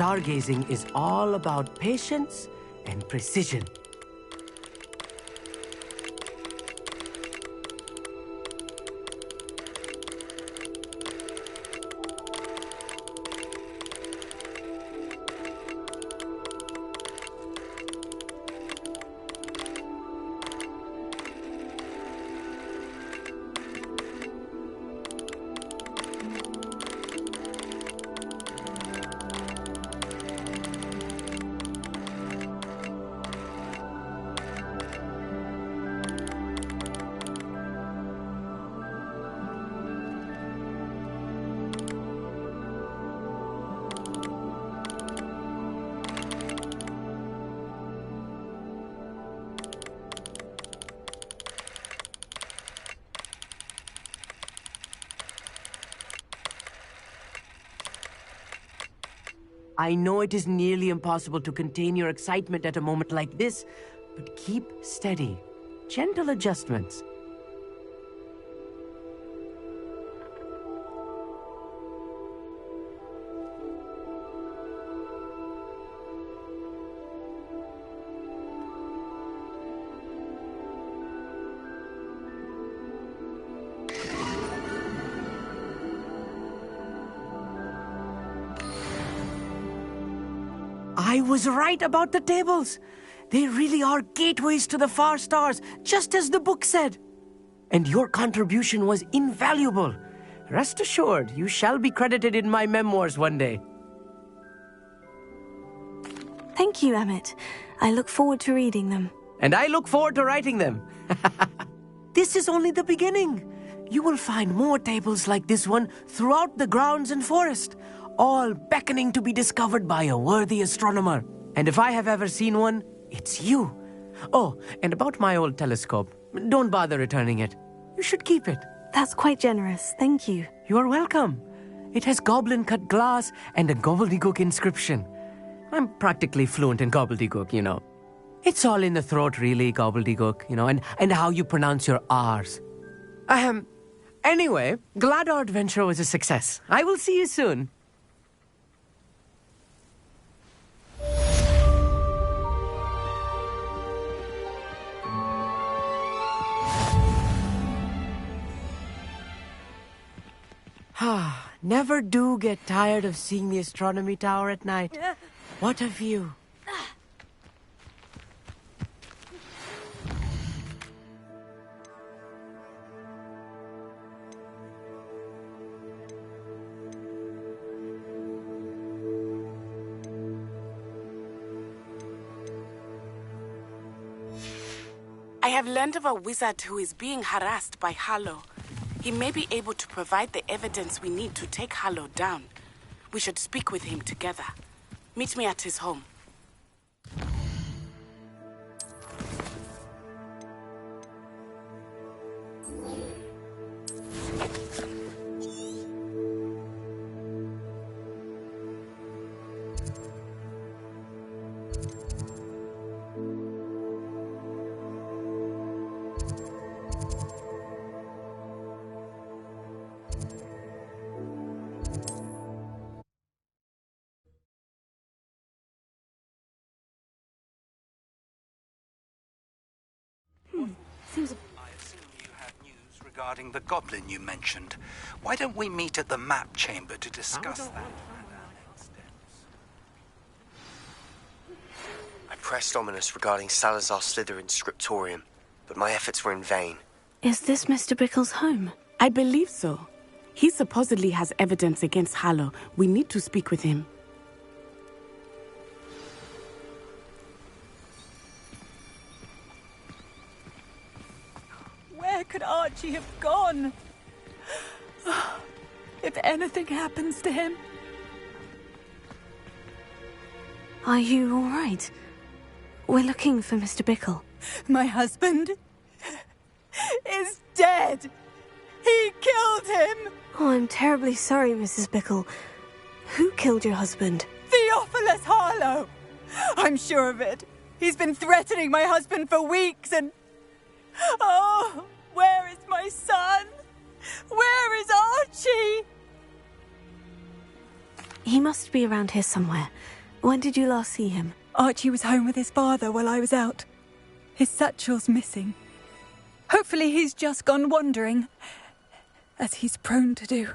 Stargazing is all about patience and precision. I know it is nearly impossible to contain your excitement at a moment like this, but keep steady. Gentle adjustments. I was right about the tables. They really are gateways to the far stars, just as the book said. And your contribution was invaluable. Rest assured, you shall be credited in my memoirs one day. Thank you, Emmett. I look forward to reading them. And I look forward to writing them. This is only the beginning. You will find more tables like this one throughout the grounds and forest, all beckoning to be discovered by a worthy astronomer. And if I have ever seen one, it's you. Oh, and about my old telescope, don't bother returning it. You should keep it. That's quite generous, thank you. You are welcome. It has goblin-cut glass and a gobbledygook inscription. I'm practically fluent in gobbledygook, you know. It's all in the throat, really, gobbledygook, you know, and how you pronounce your R's. Anyway, glad our adventure was a success. I will see you soon. Never do get tired of seeing the astronomy tower at night. What a view. I have learned of a wizard who is being harassed by Harlow. He may be able to provide the evidence we need to take Harlow down. We should speak with him together. Meet me at his home. Seems I assume you have news regarding the goblin you mentioned. Why don't we meet at the map chamber to discuss that? I pressed Ominous regarding Salazar Slytherin's scriptorium, but my efforts were in vain. Is this Mr. Bickle's home? I believe so. He supposedly has evidence against Harlow. We need to speak with him. Where could Archie have gone? If anything happens to him... Are you all right? We're looking for Mr. Bickle. My husband is dead. He killed him. Oh, I'm terribly sorry, Mrs. Bickle. Who killed your husband? Theophilus Harlow. I'm sure of it. He's been threatening my husband for weeks and... Oh, where is my son? Where is Archie? He must be around here somewhere. When did you last see him? Archie was home with his father while I was out. His satchel's missing. Hopefully he's just gone wandering, as he's prone to do.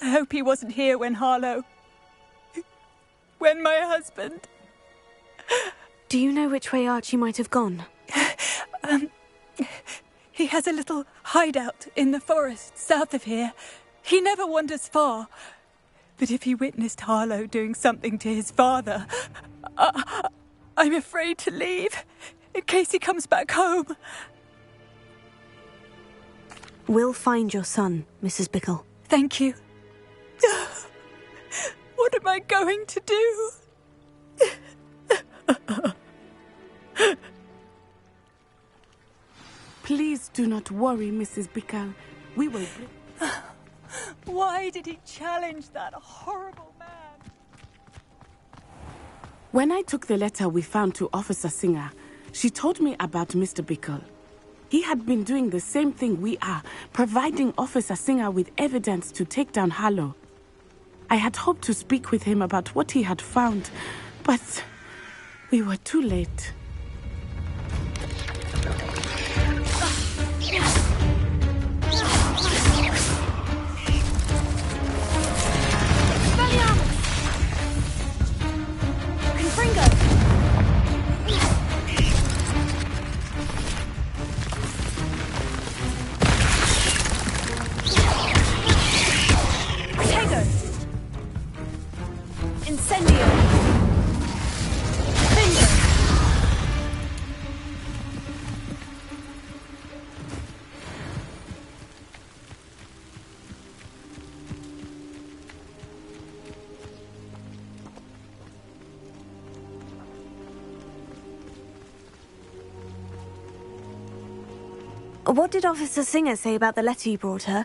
I hope he wasn't here when Harlow... when my husband... Do you know which way Archie might have gone? He has a little hideout in the forest south of here. He never wanders far. But if he witnessed Harlow doing something to his father, I'm afraid to leave, in case he comes back home. We'll find your son, Mrs. Bickle. Thank you. What am I going to do? Please do not worry, Mrs. Bickle. We will... Why did he challenge that horrible man? When I took the letter we found to Officer Singer, she told me about Mr. Bickle. He had been doing the same thing we are, providing Officer Singer with evidence to take down Harlow. I had hoped to speak with him about what he had found, but we were too late. What did Officer Singer say about the letter you brought her?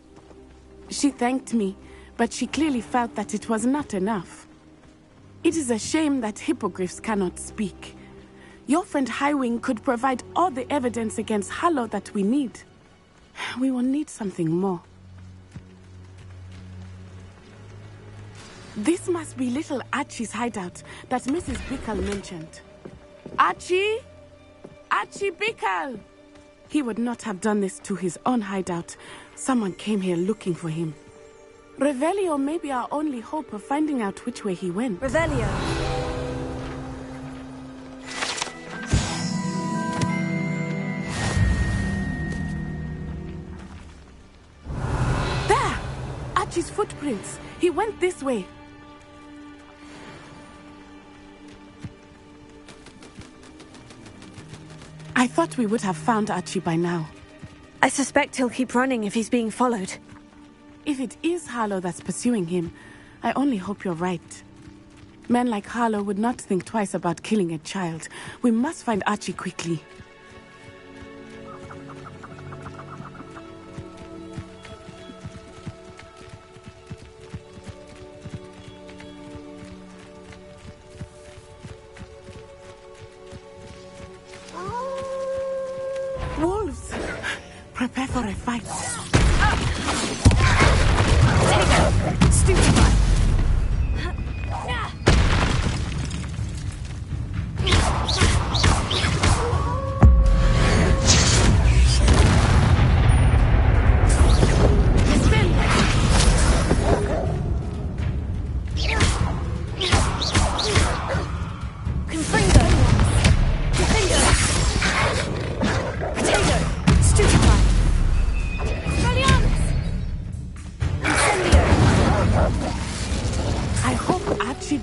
She thanked me, but she clearly felt that it was not enough. It is a shame that hippogriffs cannot speak. Your friend Highwing could provide all the evidence against Harlow that we need. We will need something more. This must be little Archie's hideout that Mrs. Bickle mentioned. Archie? Archie Bickle! He would not have done this to his own hideout. Someone came here looking for him. Revelio may be our only hope of finding out which way he went. Revelio. There! Archie's footprints. He went this way. I thought we would have found Archie by now. I suspect he'll keep running if he's being followed. If it is Harlow that's pursuing him, I only hope you're right. Men like Harlow would not think twice about killing a child. We must find Archie quickly. Wolves! Prepare for a fight. Take it! Stupid!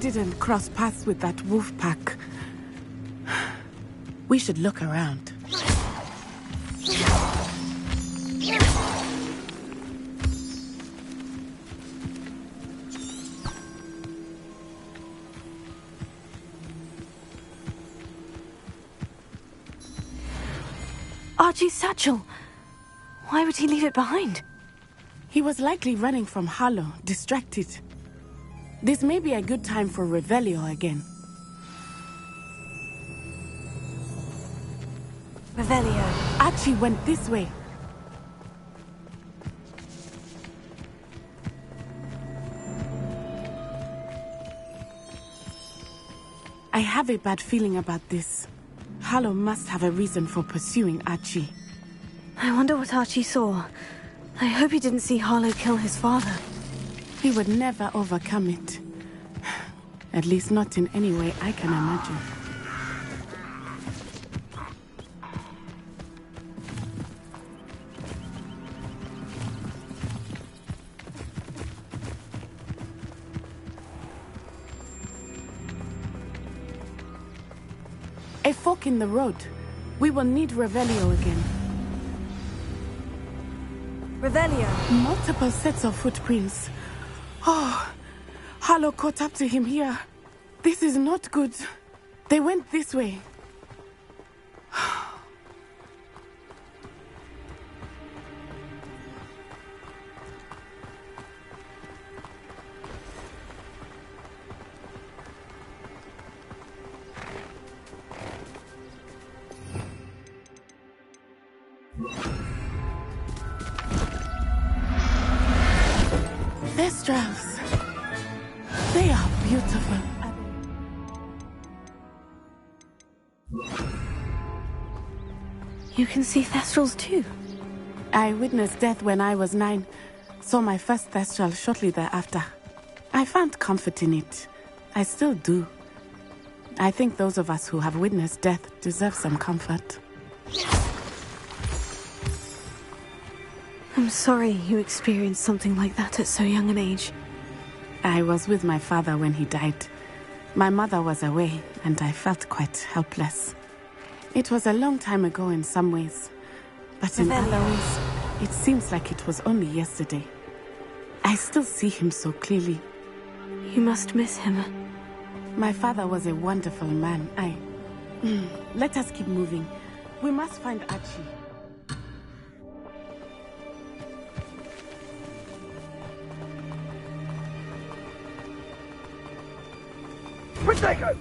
Didn't cross paths with that wolf pack. We should look around. Archie's satchel. Why would he leave it behind? He was likely running from Harlow, distracted. This may be a good time for Revelio again. Revelio. Archie went this way. I have a bad feeling about this. Harlow must have a reason for pursuing Archie. I wonder what Archie saw. I hope he didn't see Harlow kill his father. He would never overcome it. At least not in any way I can imagine. A fork in the road. We will need Revelio again. Revelio. Multiple sets of footprints. Oh, Harlow caught up to him here. This is not good. They went this way. Thestrals. They are beautiful. You can see Thestrals too? I witnessed death when I was 9. Saw my first Thestral shortly thereafter. I found comfort in it. I still do. I think those of us who have witnessed death deserve some comfort. I'm sorry you experienced something like that at so young an age. I was with my father when he died. My mother was away, and I felt quite helpless. It was a long time ago in some ways, but in other ways, it seems like it was only yesterday. I still see him so clearly. You must miss him. My father was a wonderful man. Let us keep moving. We must find Archie. Protego!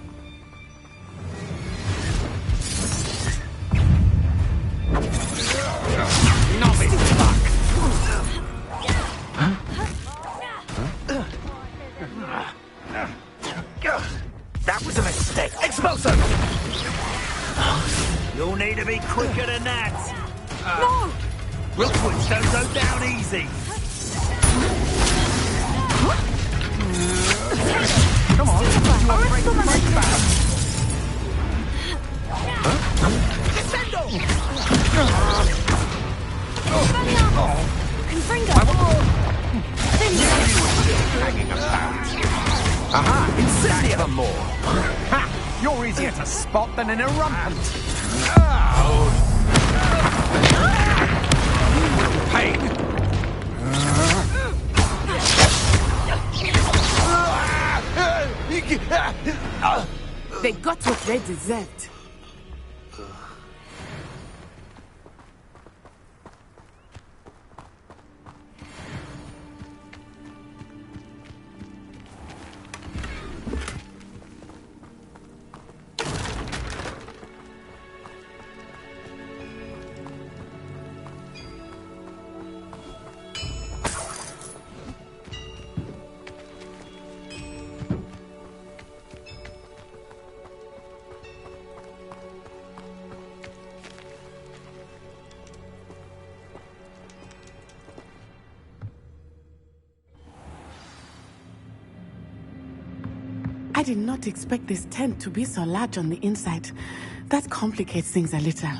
That was a mistake. Expulso! You'll need to be quicker than that. No! Rookwoods don't go down easy. better spot than an irrumpent. Pain. They got what they deserved. I did not expect this tent to be so large on the inside. That complicates things a little.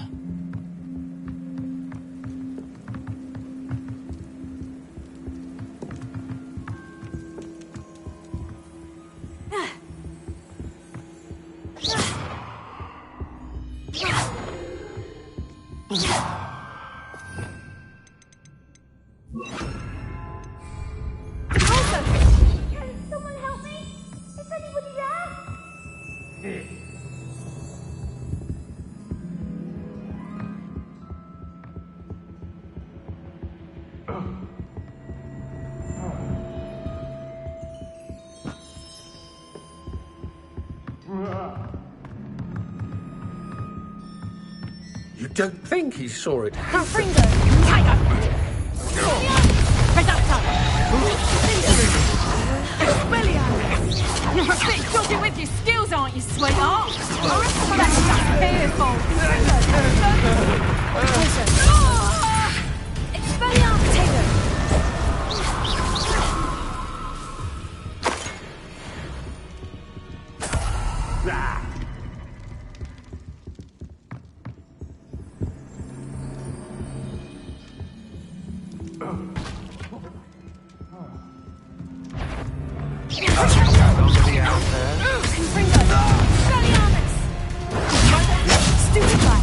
You don't think he saw it happen? Fringo! Tiger! Reducto! Expelliarmus! You're a bit dodgy with your skills, aren't you, sweetheart? I reckon some of that stuff's fearful. Expelliarmus! Somebody out there? Stupid guy!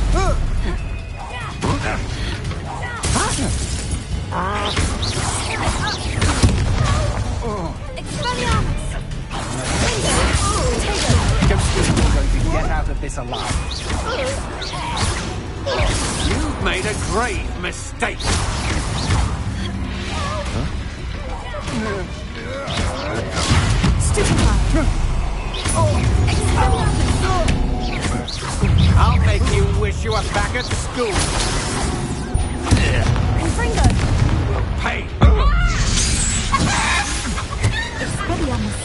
Expelliarmus! Don't think you're going to get out of this alive. You've made a grave mistake. Stupid guy! I'll make you wish you were back at school. Fringo! Will pay. Expelliarmus!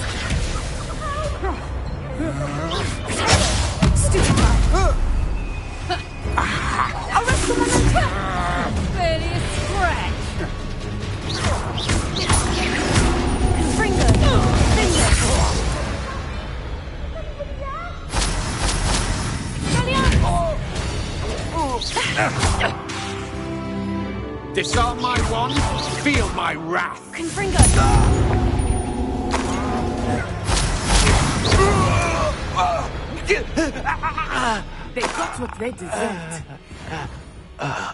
Stupid guy! Arrest him and attack! Barely a scratch! Fringo! Disarm my wand, feel my wrath. Confringo! They got what they deserved. Help!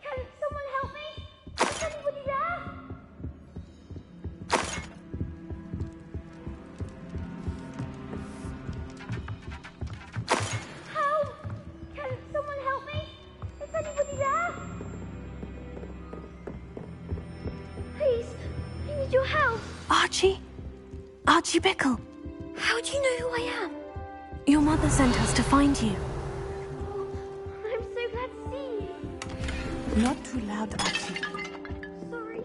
Can someone help me? Is anybody there? Help! Can someone help me? Is anybody there? Please, I need your help. Archie? Archie Bickle. How do you know who I am? Your mother sent us to find you. I'm so glad to see you. Not too loud, Archie. Sorry.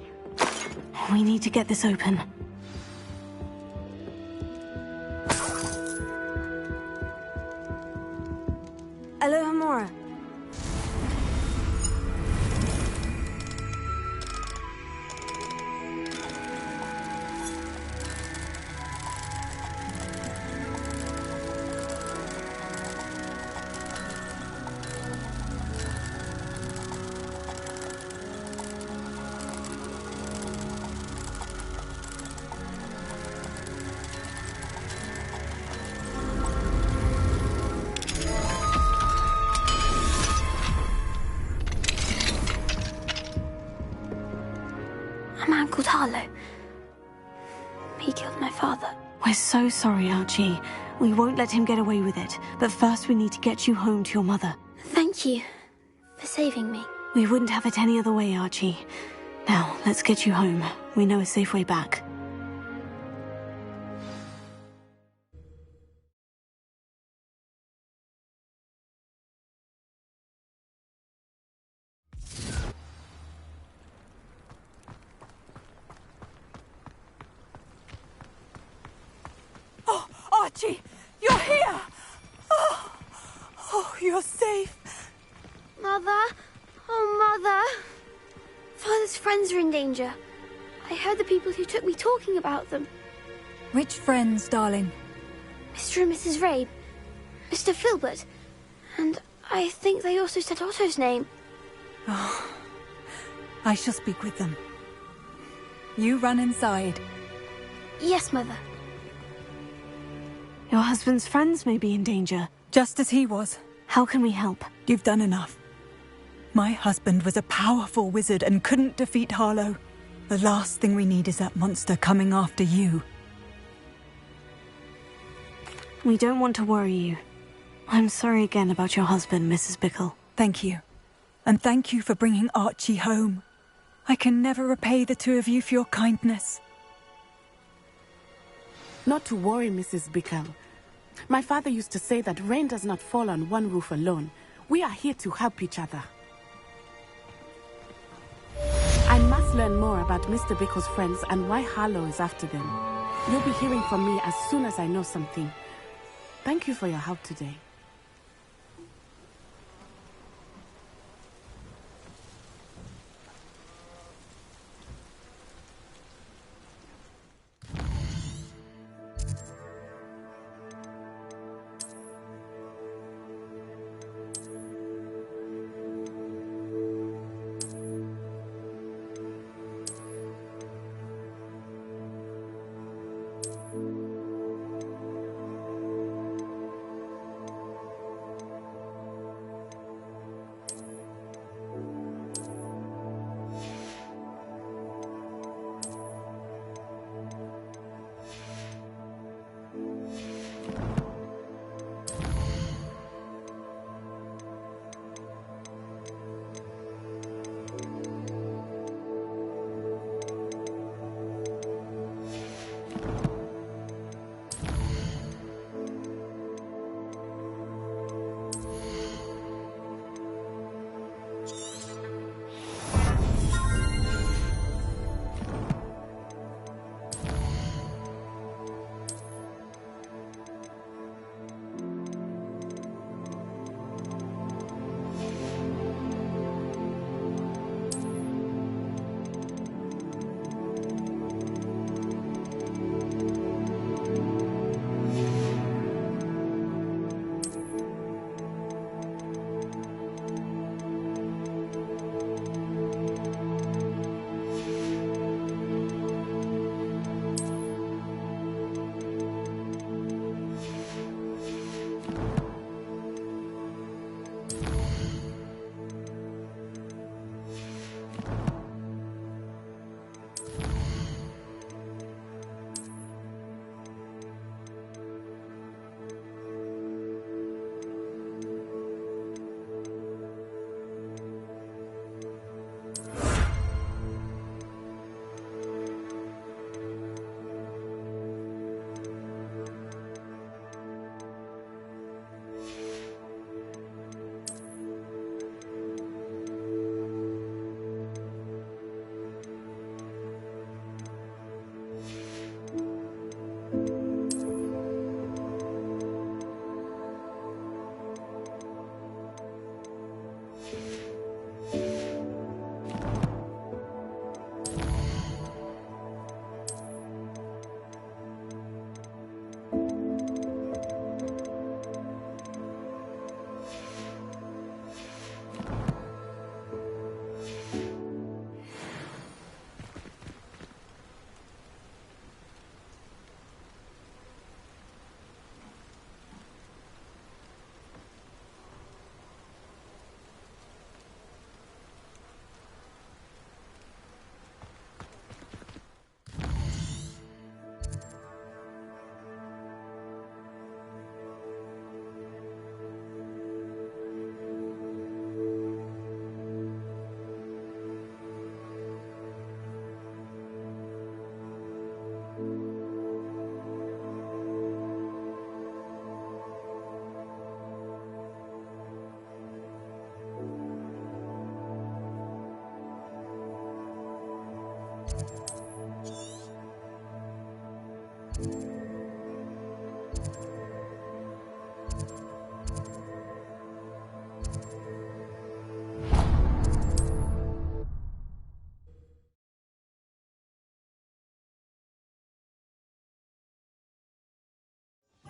We need to get this open. Alohomora. A man called Harlow. He killed my father. We're so sorry, Archie. We won't let him get away with it. But first we need to get you home to your mother. Thank you for saving me. We wouldn't have it any other way, Archie. Now, let's get you home. We know a safe way back. Oh, Archie, you're here! Oh, you're safe. Mother? Oh, Mother. Father's friends are in danger. I heard the people who took me talking about them. Which friends, darling? Mr. and Mrs. Rabe. Mr. Filbert. And I think they also said Otto's name. Oh, I shall speak with them. You run inside. Yes, Mother. Your husband's friends may be in danger. Just as he was. How can we help? You've done enough. My husband was a powerful wizard and couldn't defeat Harlow. The last thing we need is that monster coming after you. We don't want to worry you. I'm sorry again about your husband, Mrs. Bickle. Thank you. And thank you for bringing Archie home. I can never repay the two of you for your kindness. Not to worry, Mrs. Bickle. My father used to say that rain does not fall on one roof alone. We are here to help each other. I must learn more about Mr. Bickle's friends and why Harlow is after them. You'll be hearing from me as soon as I know something. Thank you for your help today.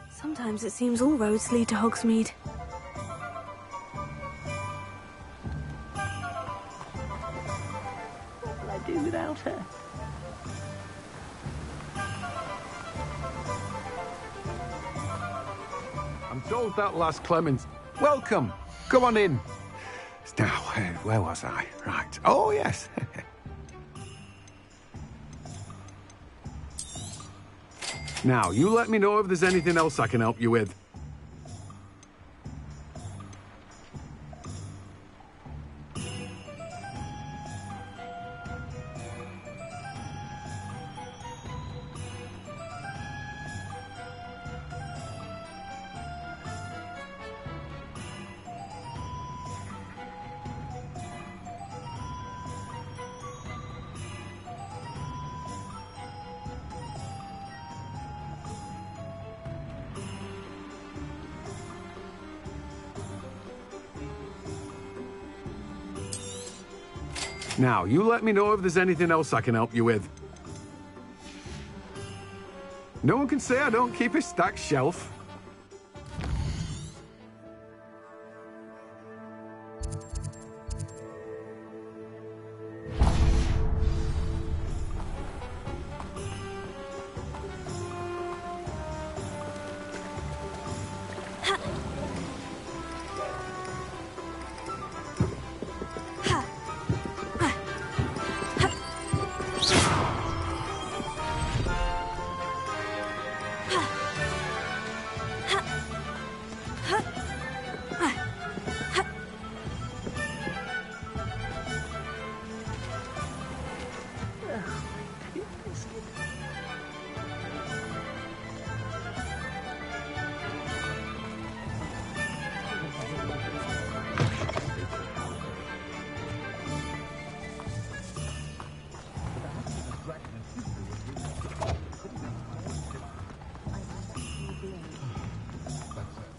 Sometimes it seems all roads lead to Hogsmeade. What will I do without her? I'm told that last Clemens. Welcome. Come on in. Now, where was I? Right. Oh, yes. Now, you let me know if there's anything else I can help you with. Now, you let me know if there's anything else I can help you with. No one can say I don't keep a stacked shelf.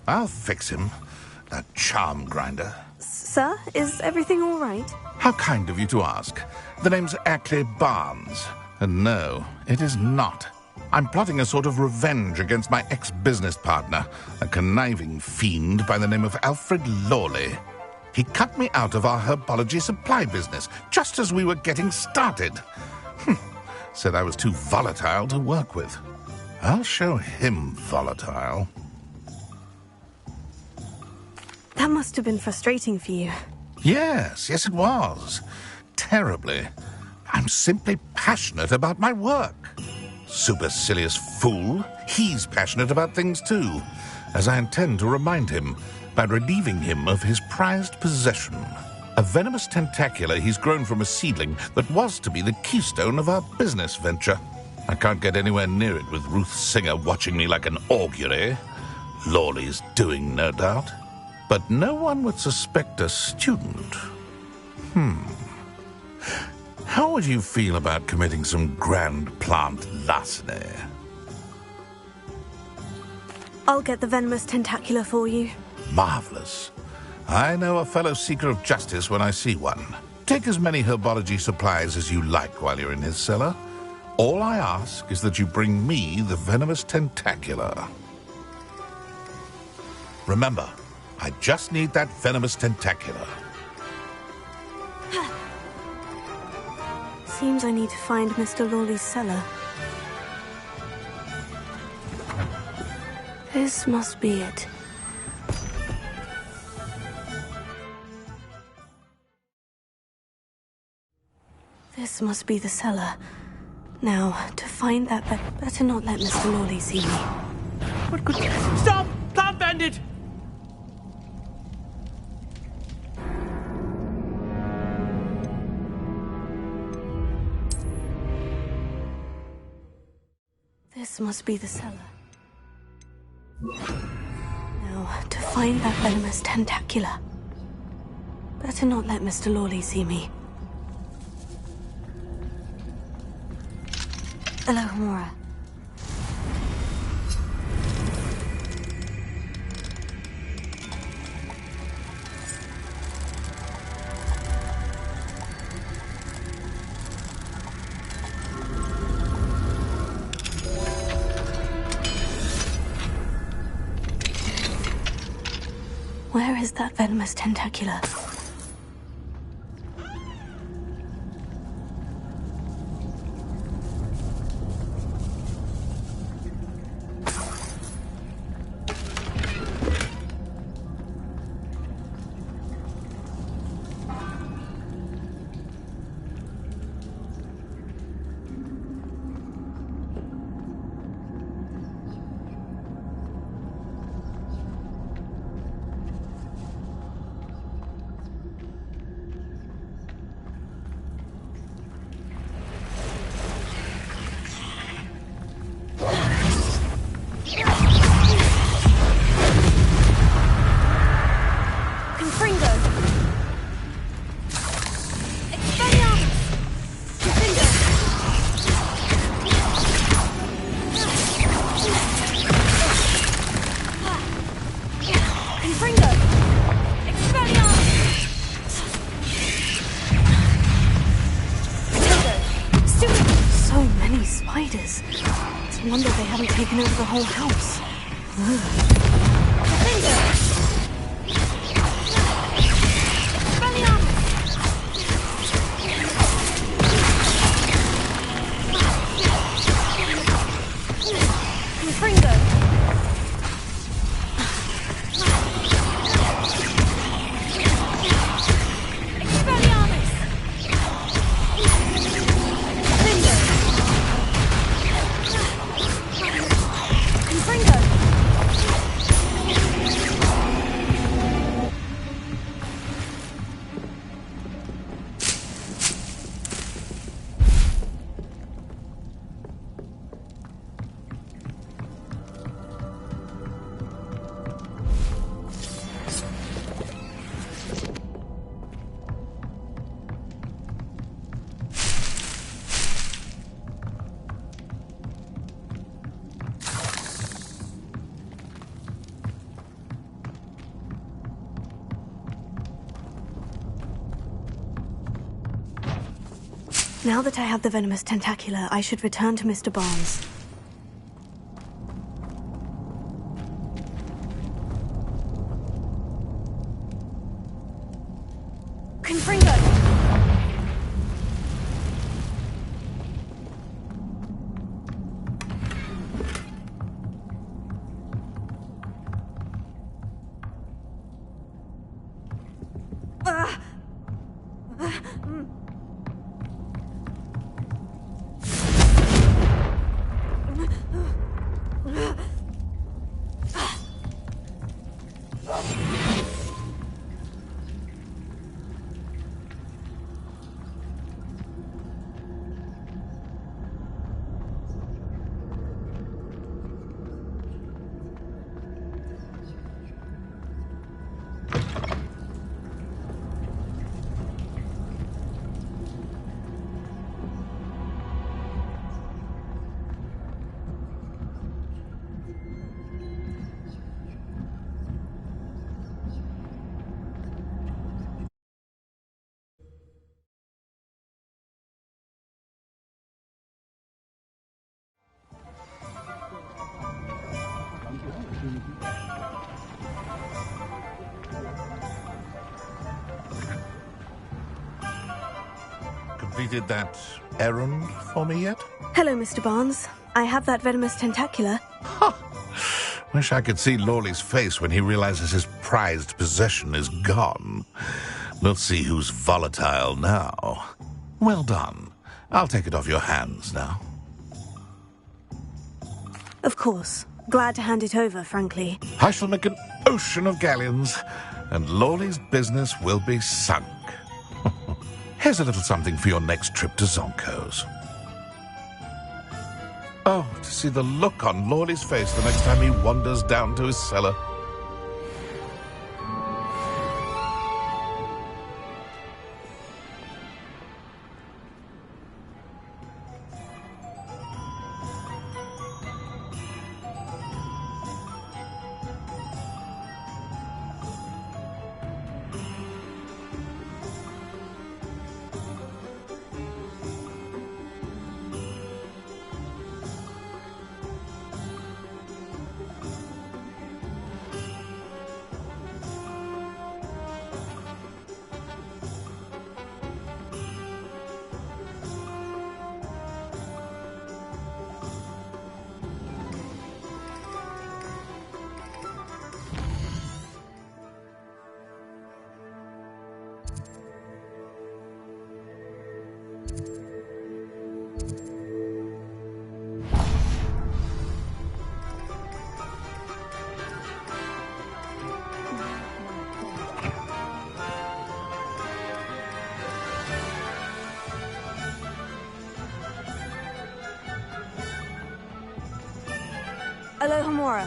I'll fix him. That charm grinder. Sir, is everything all right? How kind of you to ask. The name's Ackley Barnes. And no, it is not. I'm plotting a sort of revenge against my ex-business partner, a conniving fiend by the name of Alfred Lawley. He cut me out of our herbology supply business just as we were getting started. Said I was too volatile to work with. I'll show him volatile. That must have been frustrating for you. Yes, it was. Terribly. I'm simply passionate about my work. Supercilious fool. He's passionate about things too, as I intend to remind him by relieving him of his prized possession. A venomous tentacula he's grown from a seedling that was to be the keystone of our business venture. I can't get anywhere near it with Ruth Singer watching me like an augury. Lawley's doing, no doubt. But no one would suspect a student. How would you feel about committing some grand plant larceny? I'll get the venomous tentacula for you. Marvelous. I know a fellow seeker of justice when I see one. Take as many herbology supplies as you like while you're in his cellar. All I ask is that you bring me the venomous tentacula. Remember, I just need that venomous tentacula. Seems I need to find Mr. Lawley's cellar. This must be it. This must be the cellar. Now, to find that, better not let Mr. Lawley see me. What could... Stop! Plant bandit! This must be the cellar. Now, to find that venomous tentacula. Better not let Mr. Lawley see me. Alohomora. Where is that venomous tentacula? No wonder they haven't taken over the whole house. Now that I have the venomous tentacula, I should return to Mr. Barnes. Completed that errand for me yet? Hello, Mr. Barnes. I have that venomous tentacula. Wish I could see Lawley's face when he realizes his prized possession is gone. We'll see who's volatile now. Well done. I'll take it off your hands now. Of course. Glad to hand it over, frankly. I shall make an ocean of galleons, and Lawley's business will be sunk. Here's a little something for your next trip to Zonko's. Oh, to see the look on Lawley's face the next time he wanders down to his cellar. Alohomora.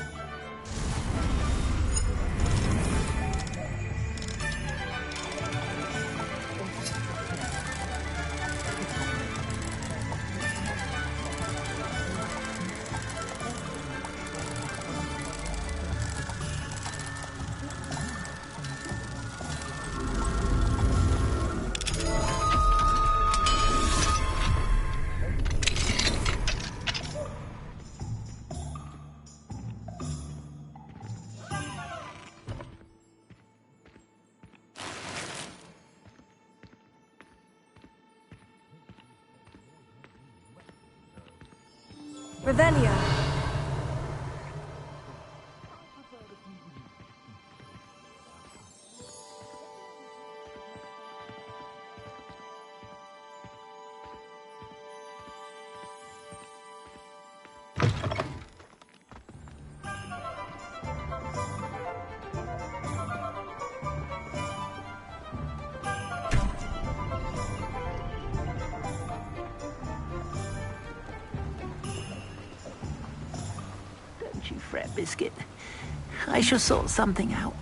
Revelio. Don't you fret, Biscuit. I shall sort something out.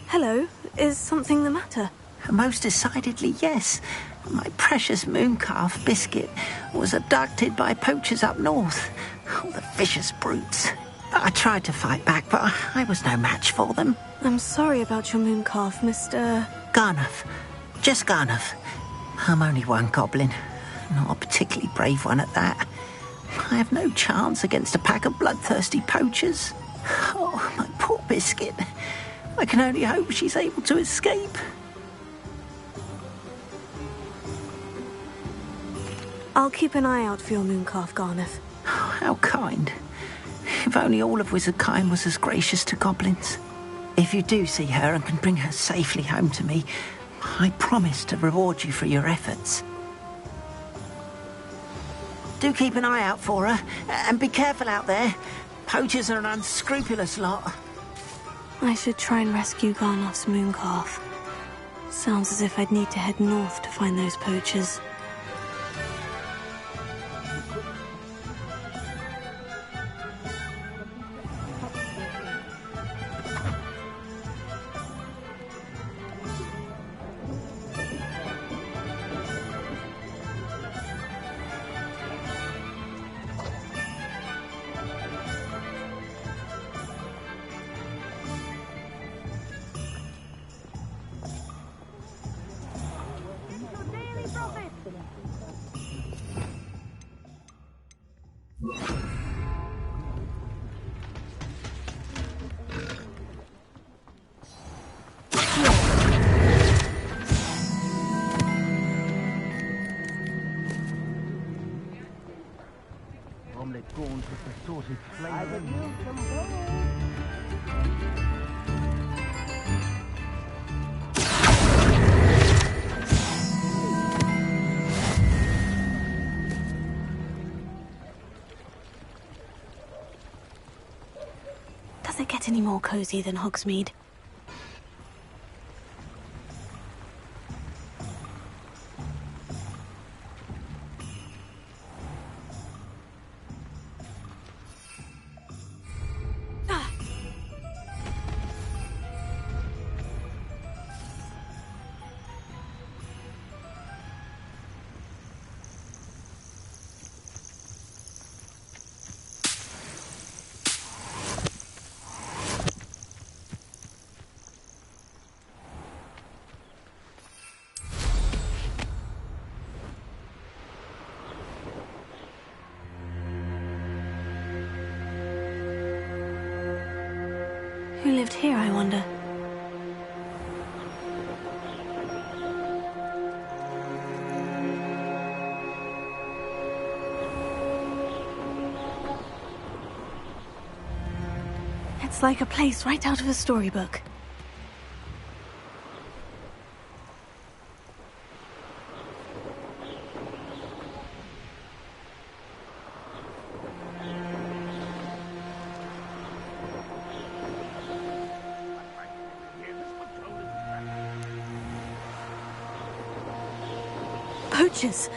Hello, is something the matter? Most decidedly, yes. My precious mooncalf, Biscuit, was abducted by poachers up north. Oh, the vicious brutes. I tried to fight back, but I was no match for them. I'm sorry about your mooncalf, Mr. Garnuff. Just Garnuff. I'm only one goblin. Not a particularly brave one at that. I have no chance against a pack of bloodthirsty poachers. Oh, my poor Biscuit. I can only hope she's able to escape. I'll keep an eye out for your mooncalf, Garnuff. Oh, how kind. If only all of Wizardkind was as gracious to goblins. If you do see her and can bring her safely home to me, I promise to reward you for your efforts. Do keep an eye out for her, and be careful out there. Poachers are an unscrupulous lot. I should try and rescue Garnuff's mooncalf. Sounds as if I'd need to head north to find those poachers. Omelette gaunt with the saucy flavour. Does it get any more cozy than Hogsmeade? Who lived here, I wonder? It's like a place right out of a storybook. Poachers!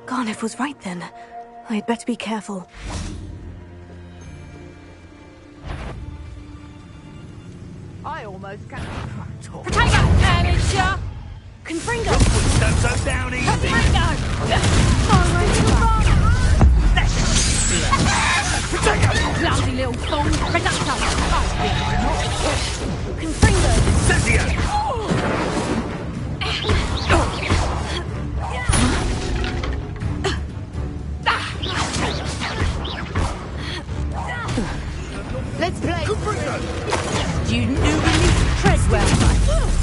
Garnuff was right then. I'd better be careful. I almost can't. Potato! Amateur! Confringo! Don't go down easy. Potato! Lousy little fool! Reducto! Confringo! Cynthia! Let's play! Student new release Treadwell!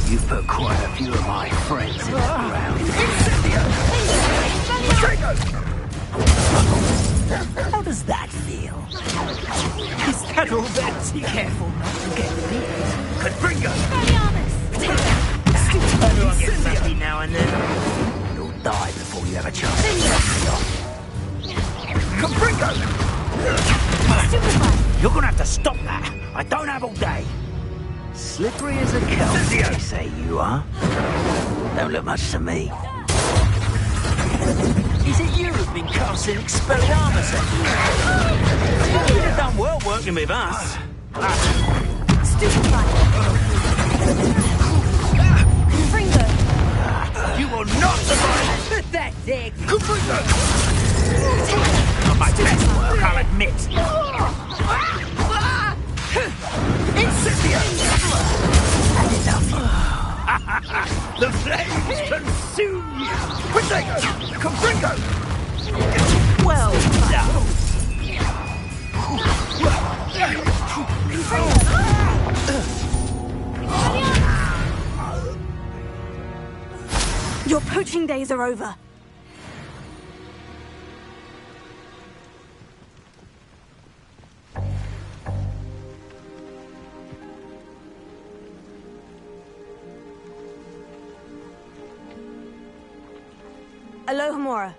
You've put quite a few of my friends in the ground. How does that feel? Is that all that? Be careful not to get bit. Confringo! Everyone gets happy now and then. You'll die before you have a chance to knock me off. Confringo! You're gonna have to stop that. I don't have all day. Slippery as a kelp, they say you are. Don't look much to me. Is it you who've been casting Expelliarmus at you? You'd have done well working with us. Stupefy! Confringo! You will not survive! Pathetic! Confringo! Not my best work, I'll admit. Incendio! Had enough. The flames consume you! Potato! Confringo! Well done! Your poaching days are over. Alohomora.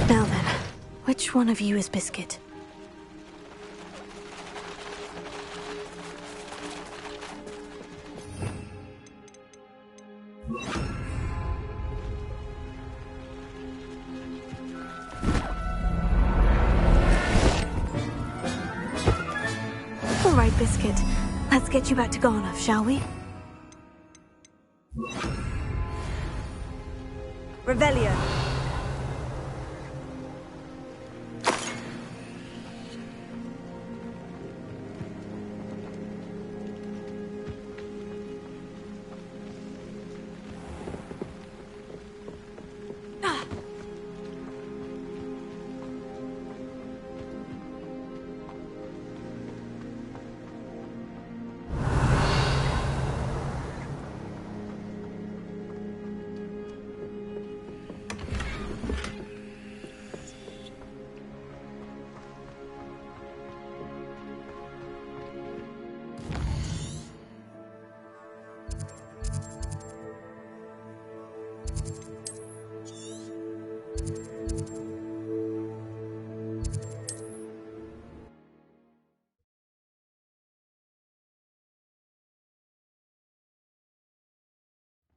Now then, which one of you is Biscuit? All right, Biscuit. Let's get you back to Garnoff, shall we? Revelio.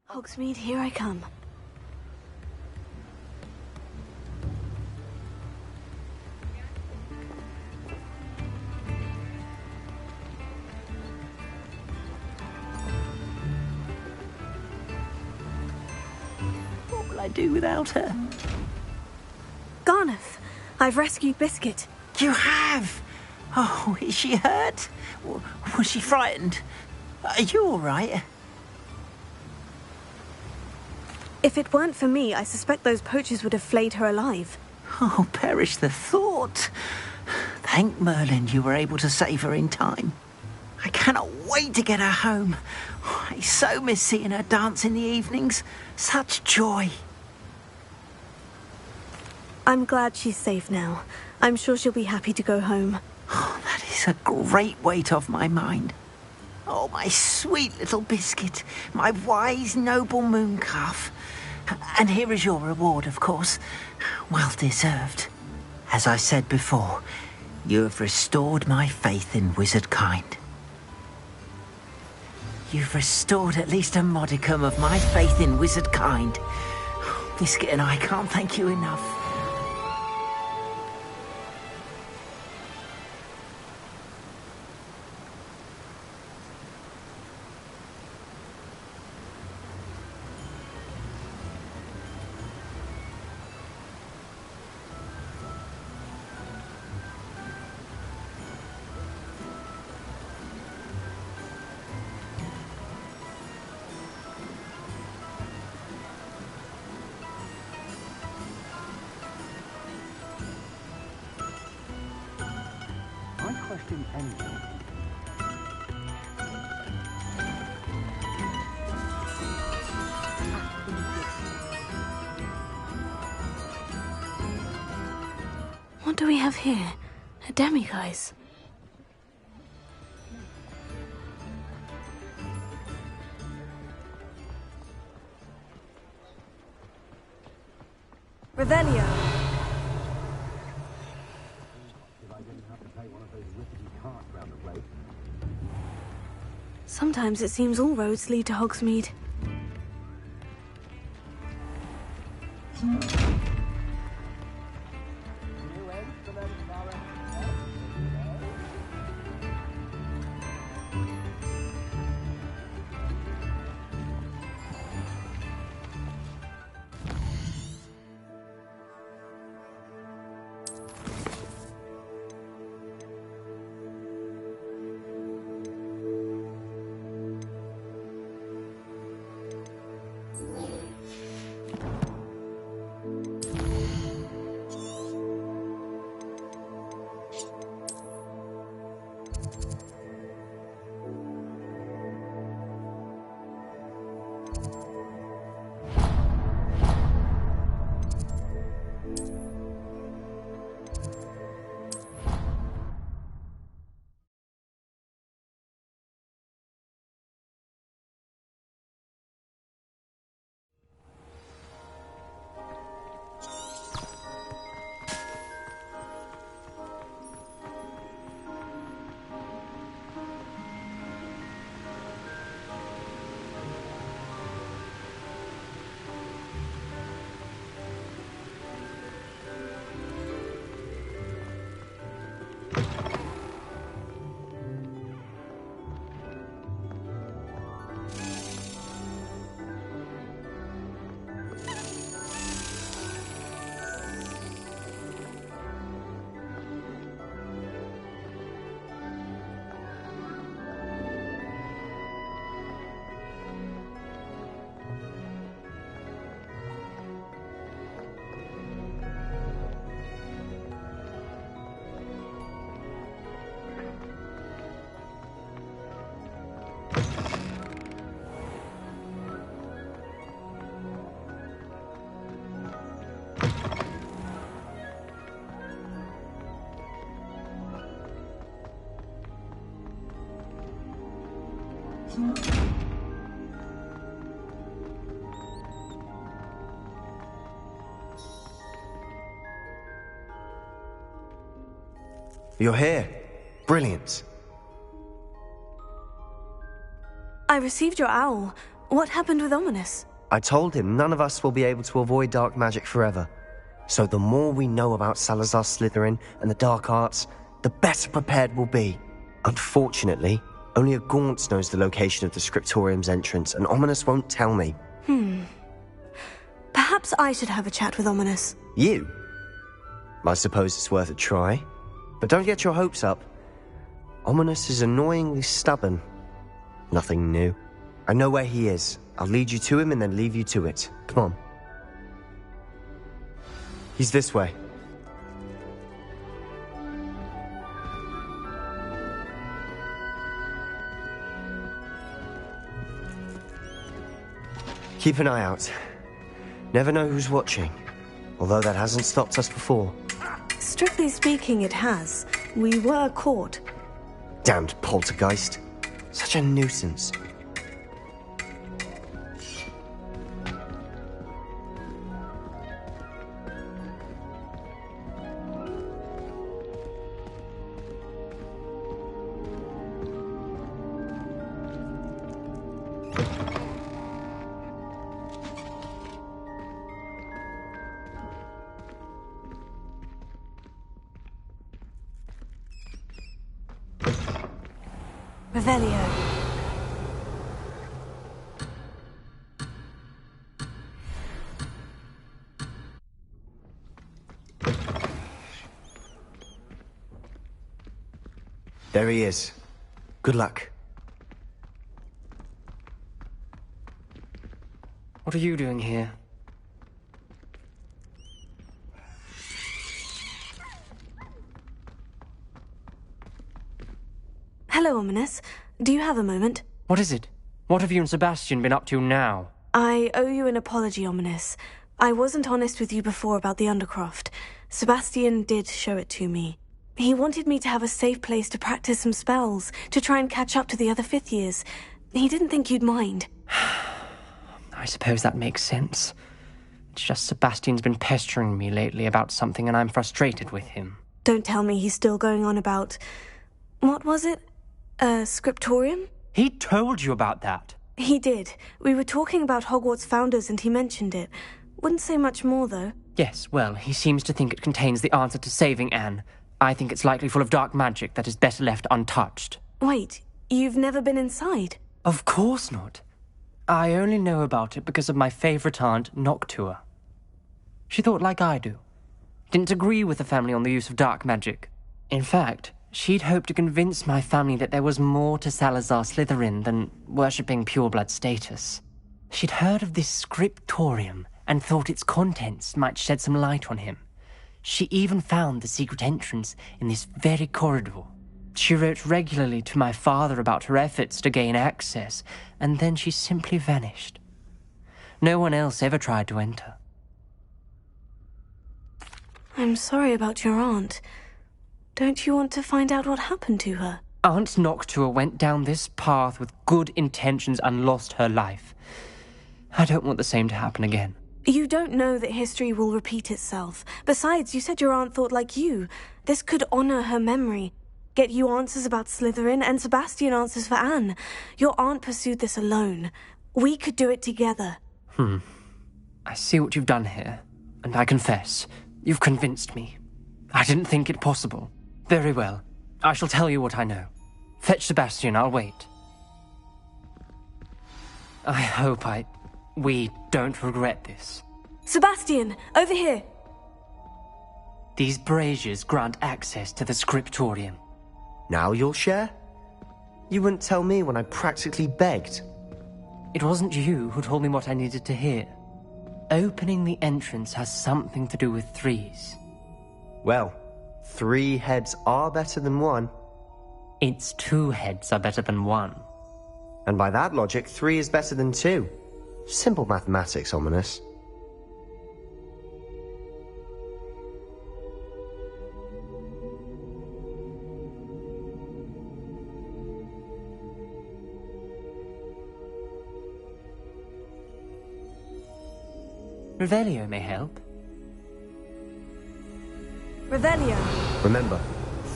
Hogsmeade, here I come. What will I do without her? Garnoff, I've rescued Biscuit. You have? Oh, is she hurt? Was she frightened? Are you all right? If it weren't for me, I suspect those poachers would have flayed her alive. Oh, perish the thought. Thank Merlin you were able to save her in time. I cannot wait to get her home. I so miss seeing her dance in the evenings. Such joy. I'm glad she's safe now. I'm sure she'll be happy to go home. Oh, that is a great weight off my mind. Oh, my sweet little Biscuit, my wise, noble moon calf. And here is your reward, of course. Well deserved. As I said before, you have restored my faith in wizard kind. You've restored at least a modicum of my faith in wizard kind. Biscuit and I can't thank you enough. What do we have here? A demiguise. Revelio. Sometimes it seems all roads lead to Hogsmeade. You're here. Brilliant. I received your owl. What happened with Ominous? I told him none of us will be able to avoid dark magic forever. So the more we know about Salazar Slytherin and the dark arts, the better prepared we'll be. Unfortunately, only a Gaunt knows the location of the Scriptorium's entrance, and Ominous won't tell me. Perhaps I should have a chat with Ominous. You? I suppose it's worth a try. But don't get your hopes up. Ominous is annoyingly stubborn. Nothing new. I know where he is. I'll lead you to him and then leave you to it. Come on. He's this way. Keep an eye out. Never know who's watching. Although that hasn't stopped us before. Strictly speaking, it has. We were caught. Damned poltergeist. Such a nuisance. Revelio. There he is. Good luck. What are you doing here? Hello, Ominous. Do you have a moment? What is it? What have you and Sebastian been up to now? I owe you an apology, Ominous. I wasn't honest with you before about the Undercroft. Sebastian did show it to me. He wanted me to have a safe place to practice some spells, to try and catch up to the other fifth years. He didn't think you'd mind. I suppose that makes sense. It's just Sebastian's been pestering me lately about something and I'm frustrated with him. Don't tell me he's still going on about... What was it? Scriptorium? He told you about that? He did. We were talking about Hogwarts founders and he mentioned it. Wouldn't say much more, though. Yes, well, he seems to think it contains the answer to saving Anne. I think it's likely full of dark magic that is better left untouched. Wait, you've never been inside? Of course not. I only know about it because of my favourite aunt, Noctua. She thought like I do. Didn't agree with the family on the use of dark magic. In fact, she'd hoped to convince my family that there was more to Salazar Slytherin than worshipping pureblood status. She'd heard of this scriptorium and thought its contents might shed some light on him. She even found the secret entrance in this very corridor. She wrote regularly to my father about her efforts to gain access, and then she simply vanished. No one else ever tried to enter. I'm sorry about your aunt. Don't you want to find out what happened to her? Aunt Noctua went down this path with good intentions and lost her life. I don't want the same to happen again. You don't know that history will repeat itself. Besides, you said your aunt thought like you. This could honor her memory. Get you answers about Slytherin and Sebastian answers for Anne. Your aunt pursued this alone. We could do it together. I see what you've done here, and I confess, you've convinced me. I didn't think it possible. Very well. I shall tell you what I know. Fetch Sebastian, I'll wait. I hope we don't regret this. Sebastian, over here. These braziers grant access to the scriptorium. Now you'll share? You wouldn't tell me when I practically begged. It wasn't you who told me what I needed to hear. Opening the entrance has something to do with threes. Well, 3 heads are better than 1. It's 2 heads are better than 1. And by that logic, 3 is better than 2. Simple mathematics, Ominous. Revelio may help. Revelio. Remember,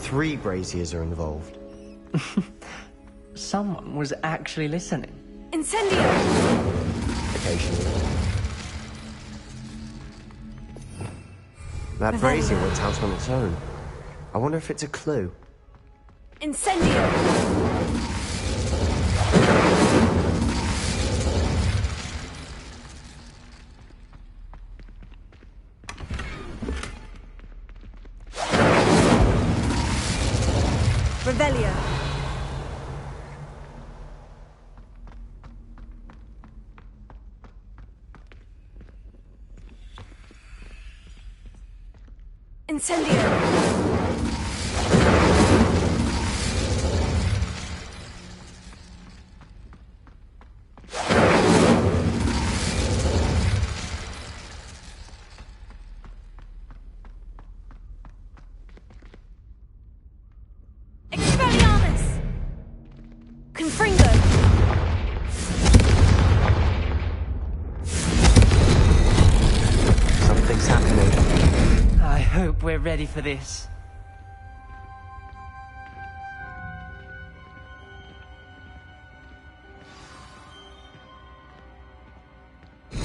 3 braziers are involved. Someone was actually listening. Incendio! Occasionally. That brazier went out on its own. I wonder if it's a clue. Incendio! Revelio. Incendio. Expelliarmus. Confringo. Something's happening. I hope we're ready for this. A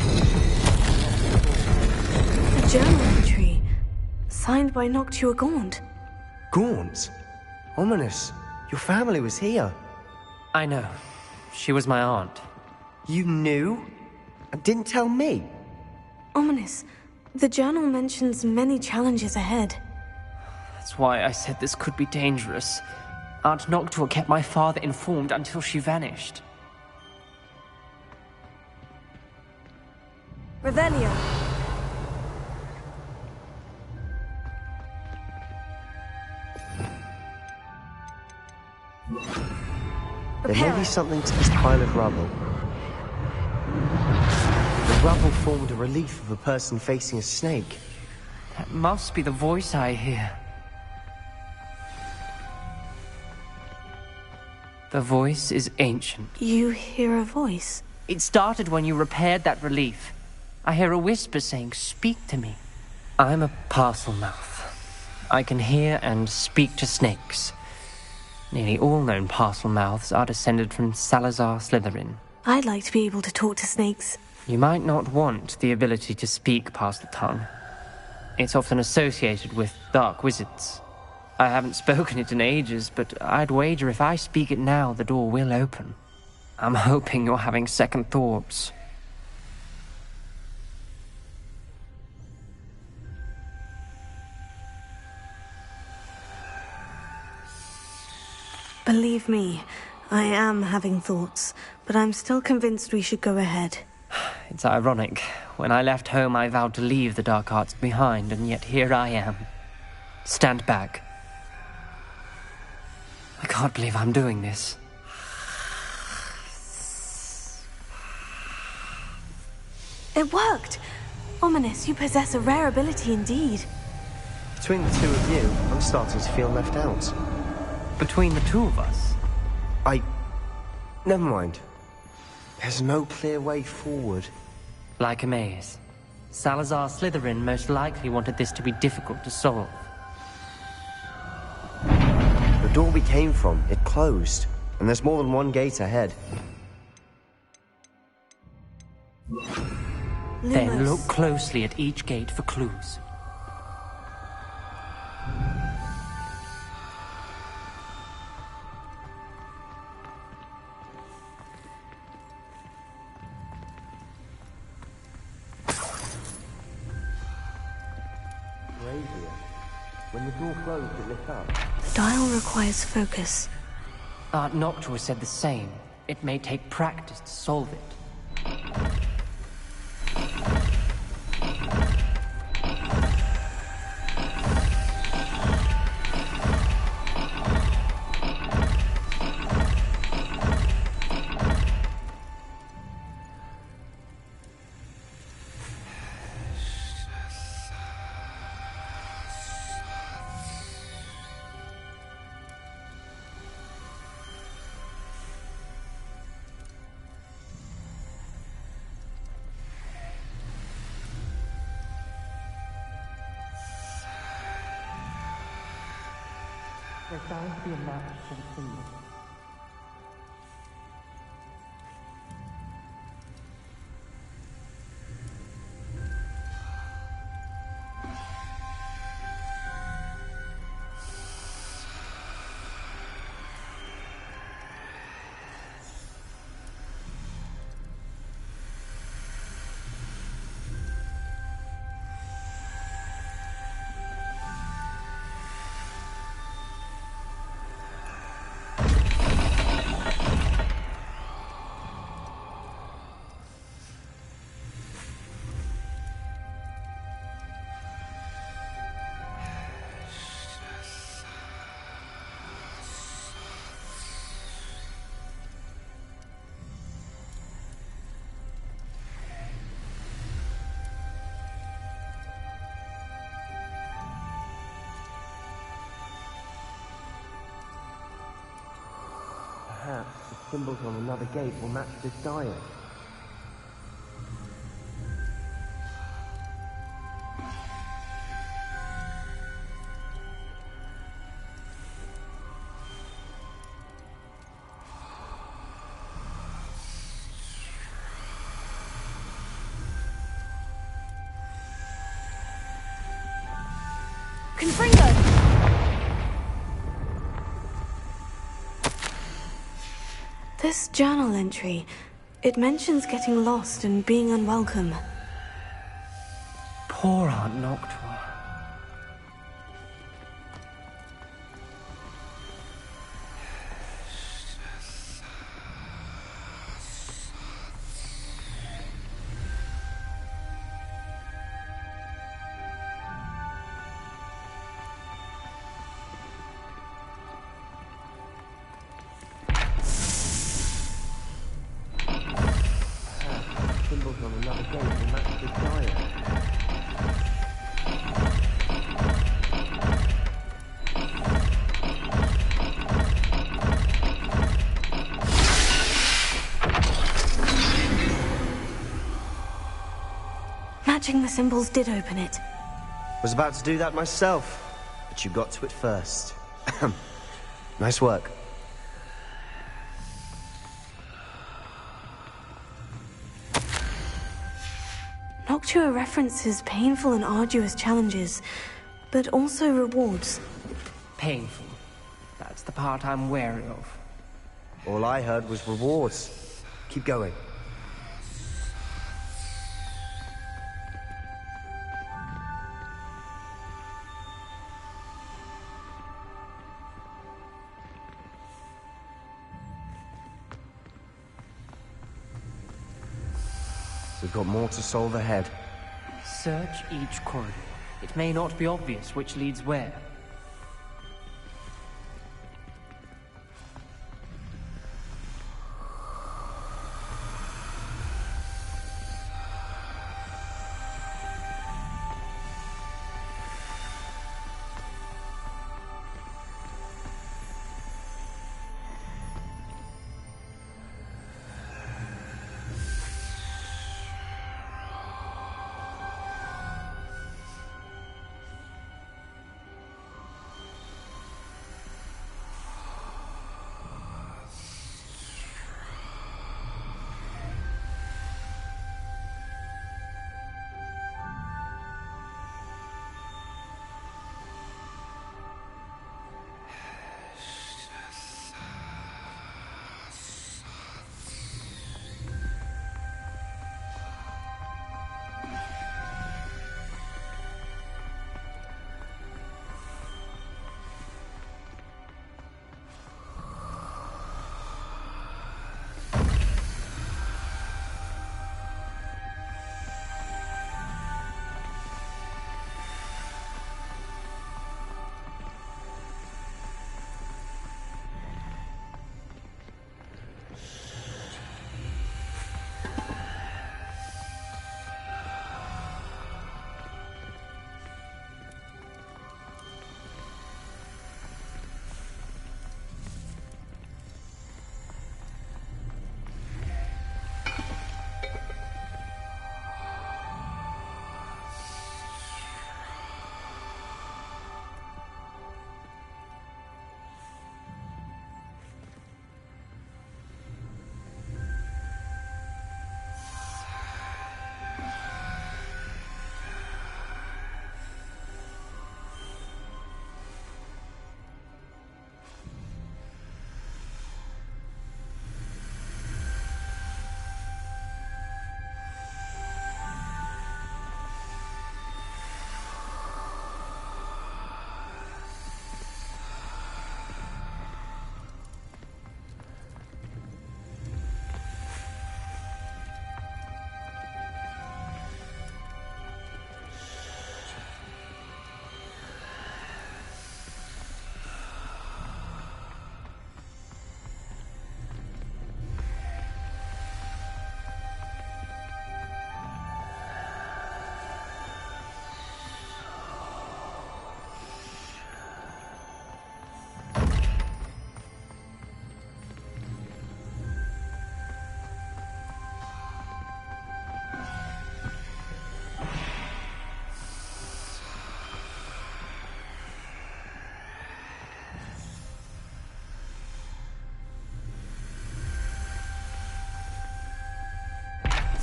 journal entry. Signed by Noctua Gaunt. Gaunt? Ominous. Your family was here. I know. She was my aunt. You knew? And didn't tell me? Ominous. The journal mentions many challenges ahead. That's why I said this could be dangerous. Aunt Noctua kept my father informed until she vanished. Revelio. There may be something to this pile of rubble. The rubble formed a relief of a person facing a snake. That must be the voice I hear. The voice is ancient. You hear a voice? It started when you repaired that relief. I hear a whisper saying, "Speak to me." I'm a parcel mouth. I can hear and speak to snakes. Nearly all known parcel mouths are descended from Salazar Slytherin. I'd like to be able to talk to snakes. You might not want the ability to speak past the tongue. It's often associated with dark wizards. I haven't spoken it in ages, but I'd wager if I speak it now, the door will open. I'm hoping you're having second thoughts. Believe me, I am having thoughts, but I'm still convinced we should go ahead. It's ironic. When I left home, I vowed to leave the dark arts behind, and yet here I am. Stand back. I can't believe I'm doing this. It worked! Ominous, you possess a rare ability indeed. Between the two of you, I'm starting to feel left out. Between the two of us? Never mind. There's no clear way forward. Like a maze. Salazar Slytherin most likely wanted this to be difficult to solve. The door we came from, it closed. And there's more than one gate ahead. Then look closely at each gate for clues. When the door closed, it lit up. The dial requires focus. Aunt Noctua said the same. It may take practice to solve it. There's bound to be a map for the symbol. Perhaps the symbols on another gate will match this dial. This journal entry, it mentions getting lost and being unwelcome. Poor Aunt Noctua. Symbols on another gate will match the giant. Matching the symbols did open it. Was about to do that myself, but you got to it first. Nice work. Noctua references painful and arduous challenges, but also rewards. Painful. That's the part I'm wary of. All I heard was rewards. Keep going. We've got more to solve ahead. Search each corridor. It may not be obvious which leads where.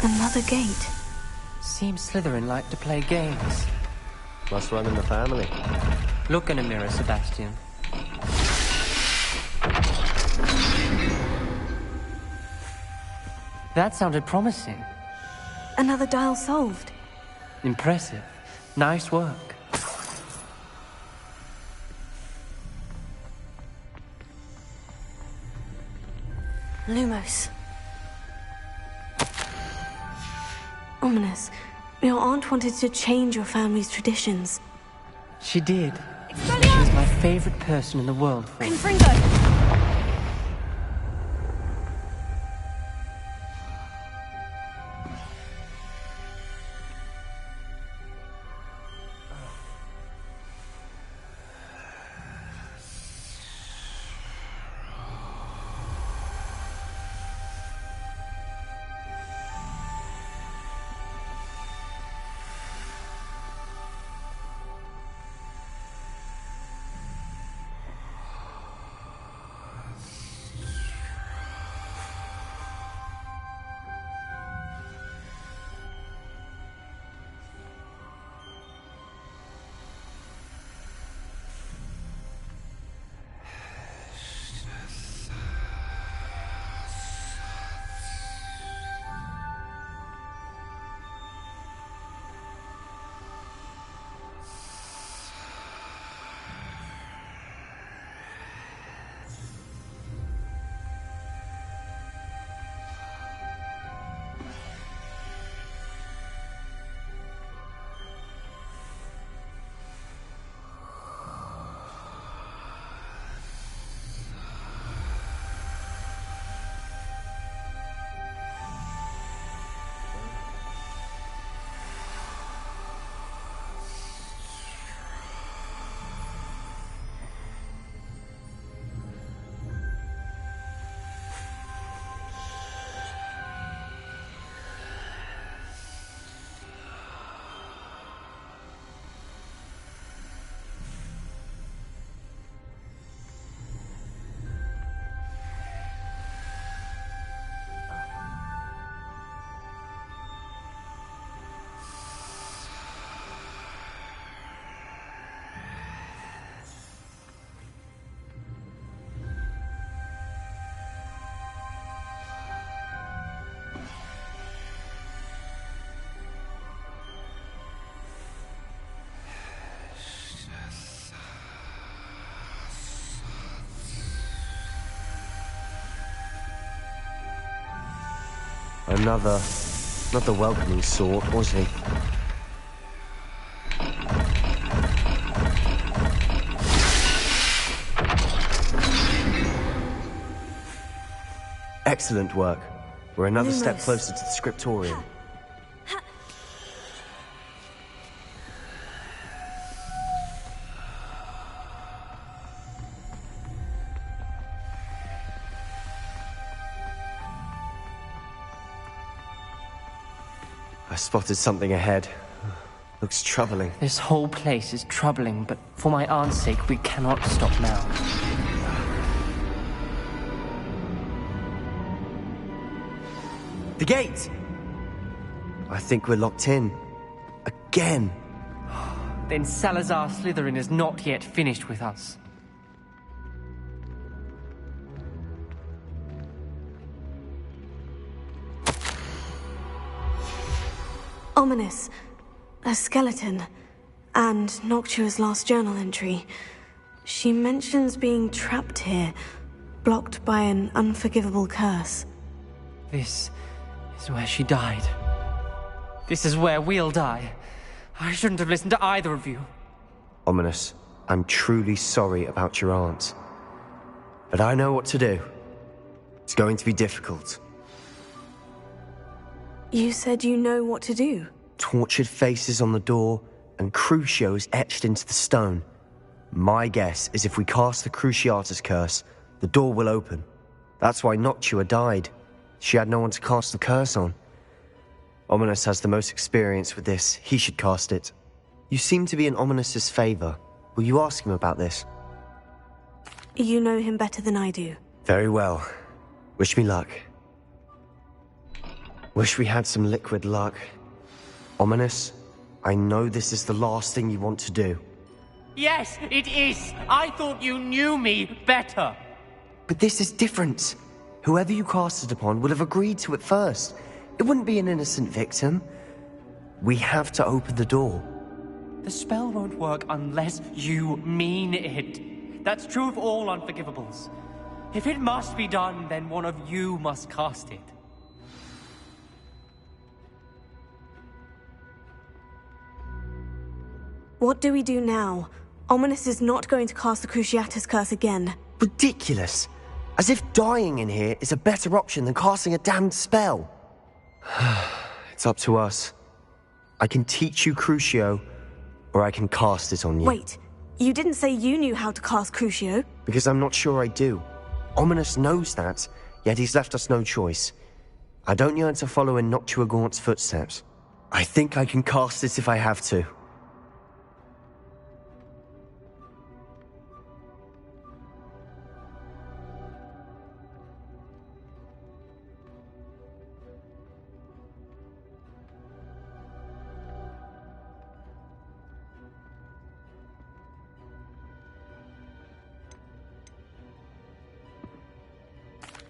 Another gate. Seems Slytherin like to play games. Must run in the family. Look in a mirror, Sebastian. That sounded promising. Another dial solved. Impressive. Nice work. Lumos. Ominous. Your aunt wanted to change your family's traditions. She did. She was my favorite person in the world. Confringo! Another, not the welcoming sort, was he? Excellent work. We're another step closer to the scriptorium. I spotted something ahead. Looks troubling. This whole place is troubling, but for my aunt's sake, we cannot stop now. The gate! I think we're locked in. Again. Then Salazar Slytherin is not yet finished with us. Ominous. A skeleton. And Noctua's last journal entry. She mentions being trapped here, blocked by an unforgivable curse. This is where she died. This is where we'll die. I shouldn't have listened to either of you. Ominous, I'm truly sorry about your aunt. But I know what to do. It's going to be difficult. You said you know what to do. Tortured faces on the door and Crucios etched into the stone. My guess is if we cast the Cruciatus curse, the door will open. That's why Noctua died. She had no one to cast the curse on. Ominous has the most experience with this. He should cast it. You seem to be in Ominous's favor. Will you ask him about this? You know him better than I do. Very well. Wish me luck. Wish we had some liquid luck. Ominous, I know this is the last thing you want to do. Yes, it is. I thought you knew me better. But this is different. Whoever you cast it upon would have agreed to it first. It wouldn't be an innocent victim. We have to open the door. The spell won't work unless you mean it. That's true of all unforgivables. If it must be done, then one of you must cast it. What do we do now? Ominous is not going to cast the Cruciatus Curse again. Ridiculous. As if dying in here is a better option than casting a damned spell. It's up to us. I can teach you Crucio, or I can cast it on you. Wait, you didn't say you knew how to cast Crucio? Because I'm not sure I do. Ominous knows that, yet he's left us no choice. I don't yearn to follow in Noctua Gaunt's footsteps. I think I can cast it if I have to.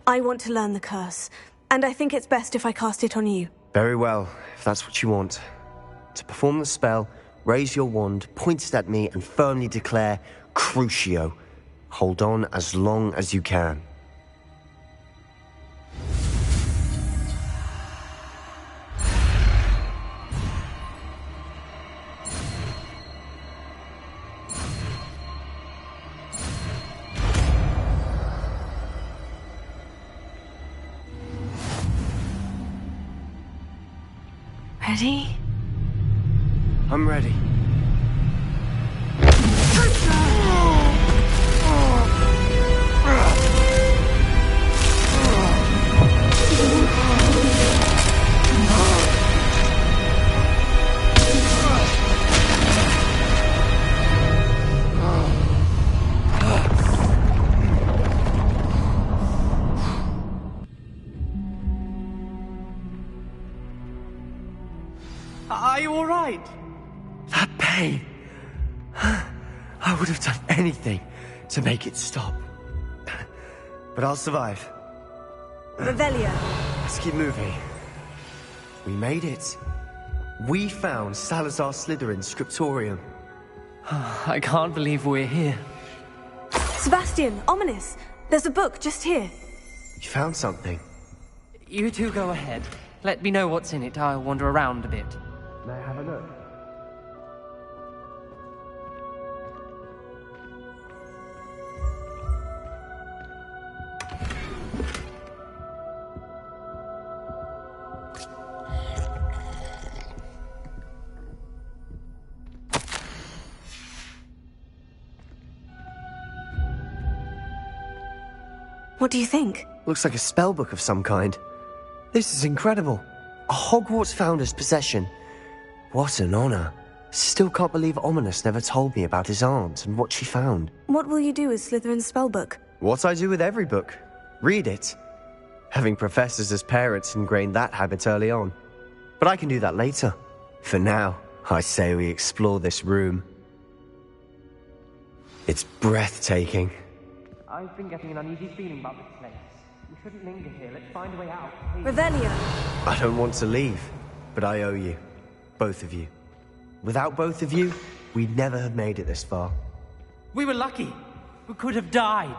I want to learn the curse, and I think it's best if I cast it on you. Very well, if that's what you want. To perform the spell, raise your wand, point it at me, and firmly declare Crucio. Hold on as long as you can. Ready? I'm ready. Are you all right? That pain. I would have done anything to make it stop. But I'll survive. Revelio. Let's keep moving. We made it. We found Salazar Slytherin's scriptorium. I can't believe we're here. Sebastian, Ominous, there's a book just here. You found something. You two go ahead. Let me know what's in it. I'll wander around a bit. May I have a look? What do you think? Looks like a spellbook of some kind. This is incredible. A Hogwarts founder's possession. What an honor. Still can't believe Ominous never told me about his aunt and what she found. What will you do with Slytherin's spellbook? What I do with every book. Read it. Having professors as parents ingrained that habit early on. But I can do that later. For now, I say we explore this room. It's breathtaking. I've been getting an uneasy feeling about this place. We shouldn't linger here. Let's find a way out. Revelio. I don't want to leave, but I owe you. Both of you. Without both of you, we'd never have made it this far. We were lucky. We could have died.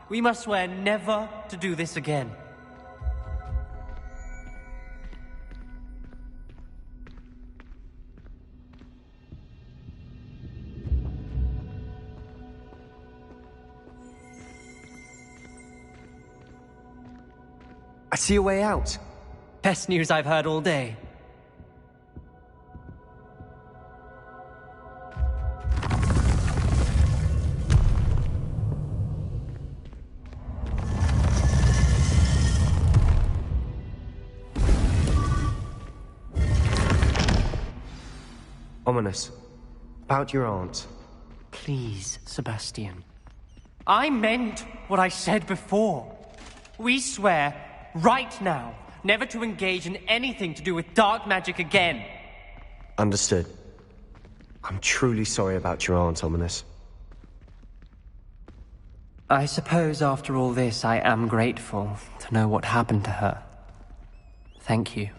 We must swear never to do this again. I see a way out. Best news I've heard all day. Ominous. About your aunt. Please, Sebastian. I meant what I said before. We swear, right now, never to engage in anything to do with dark magic again. Understood. I'm truly sorry about your aunt, Ominous. I suppose after all this, I am grateful to know what happened to her. Thank you.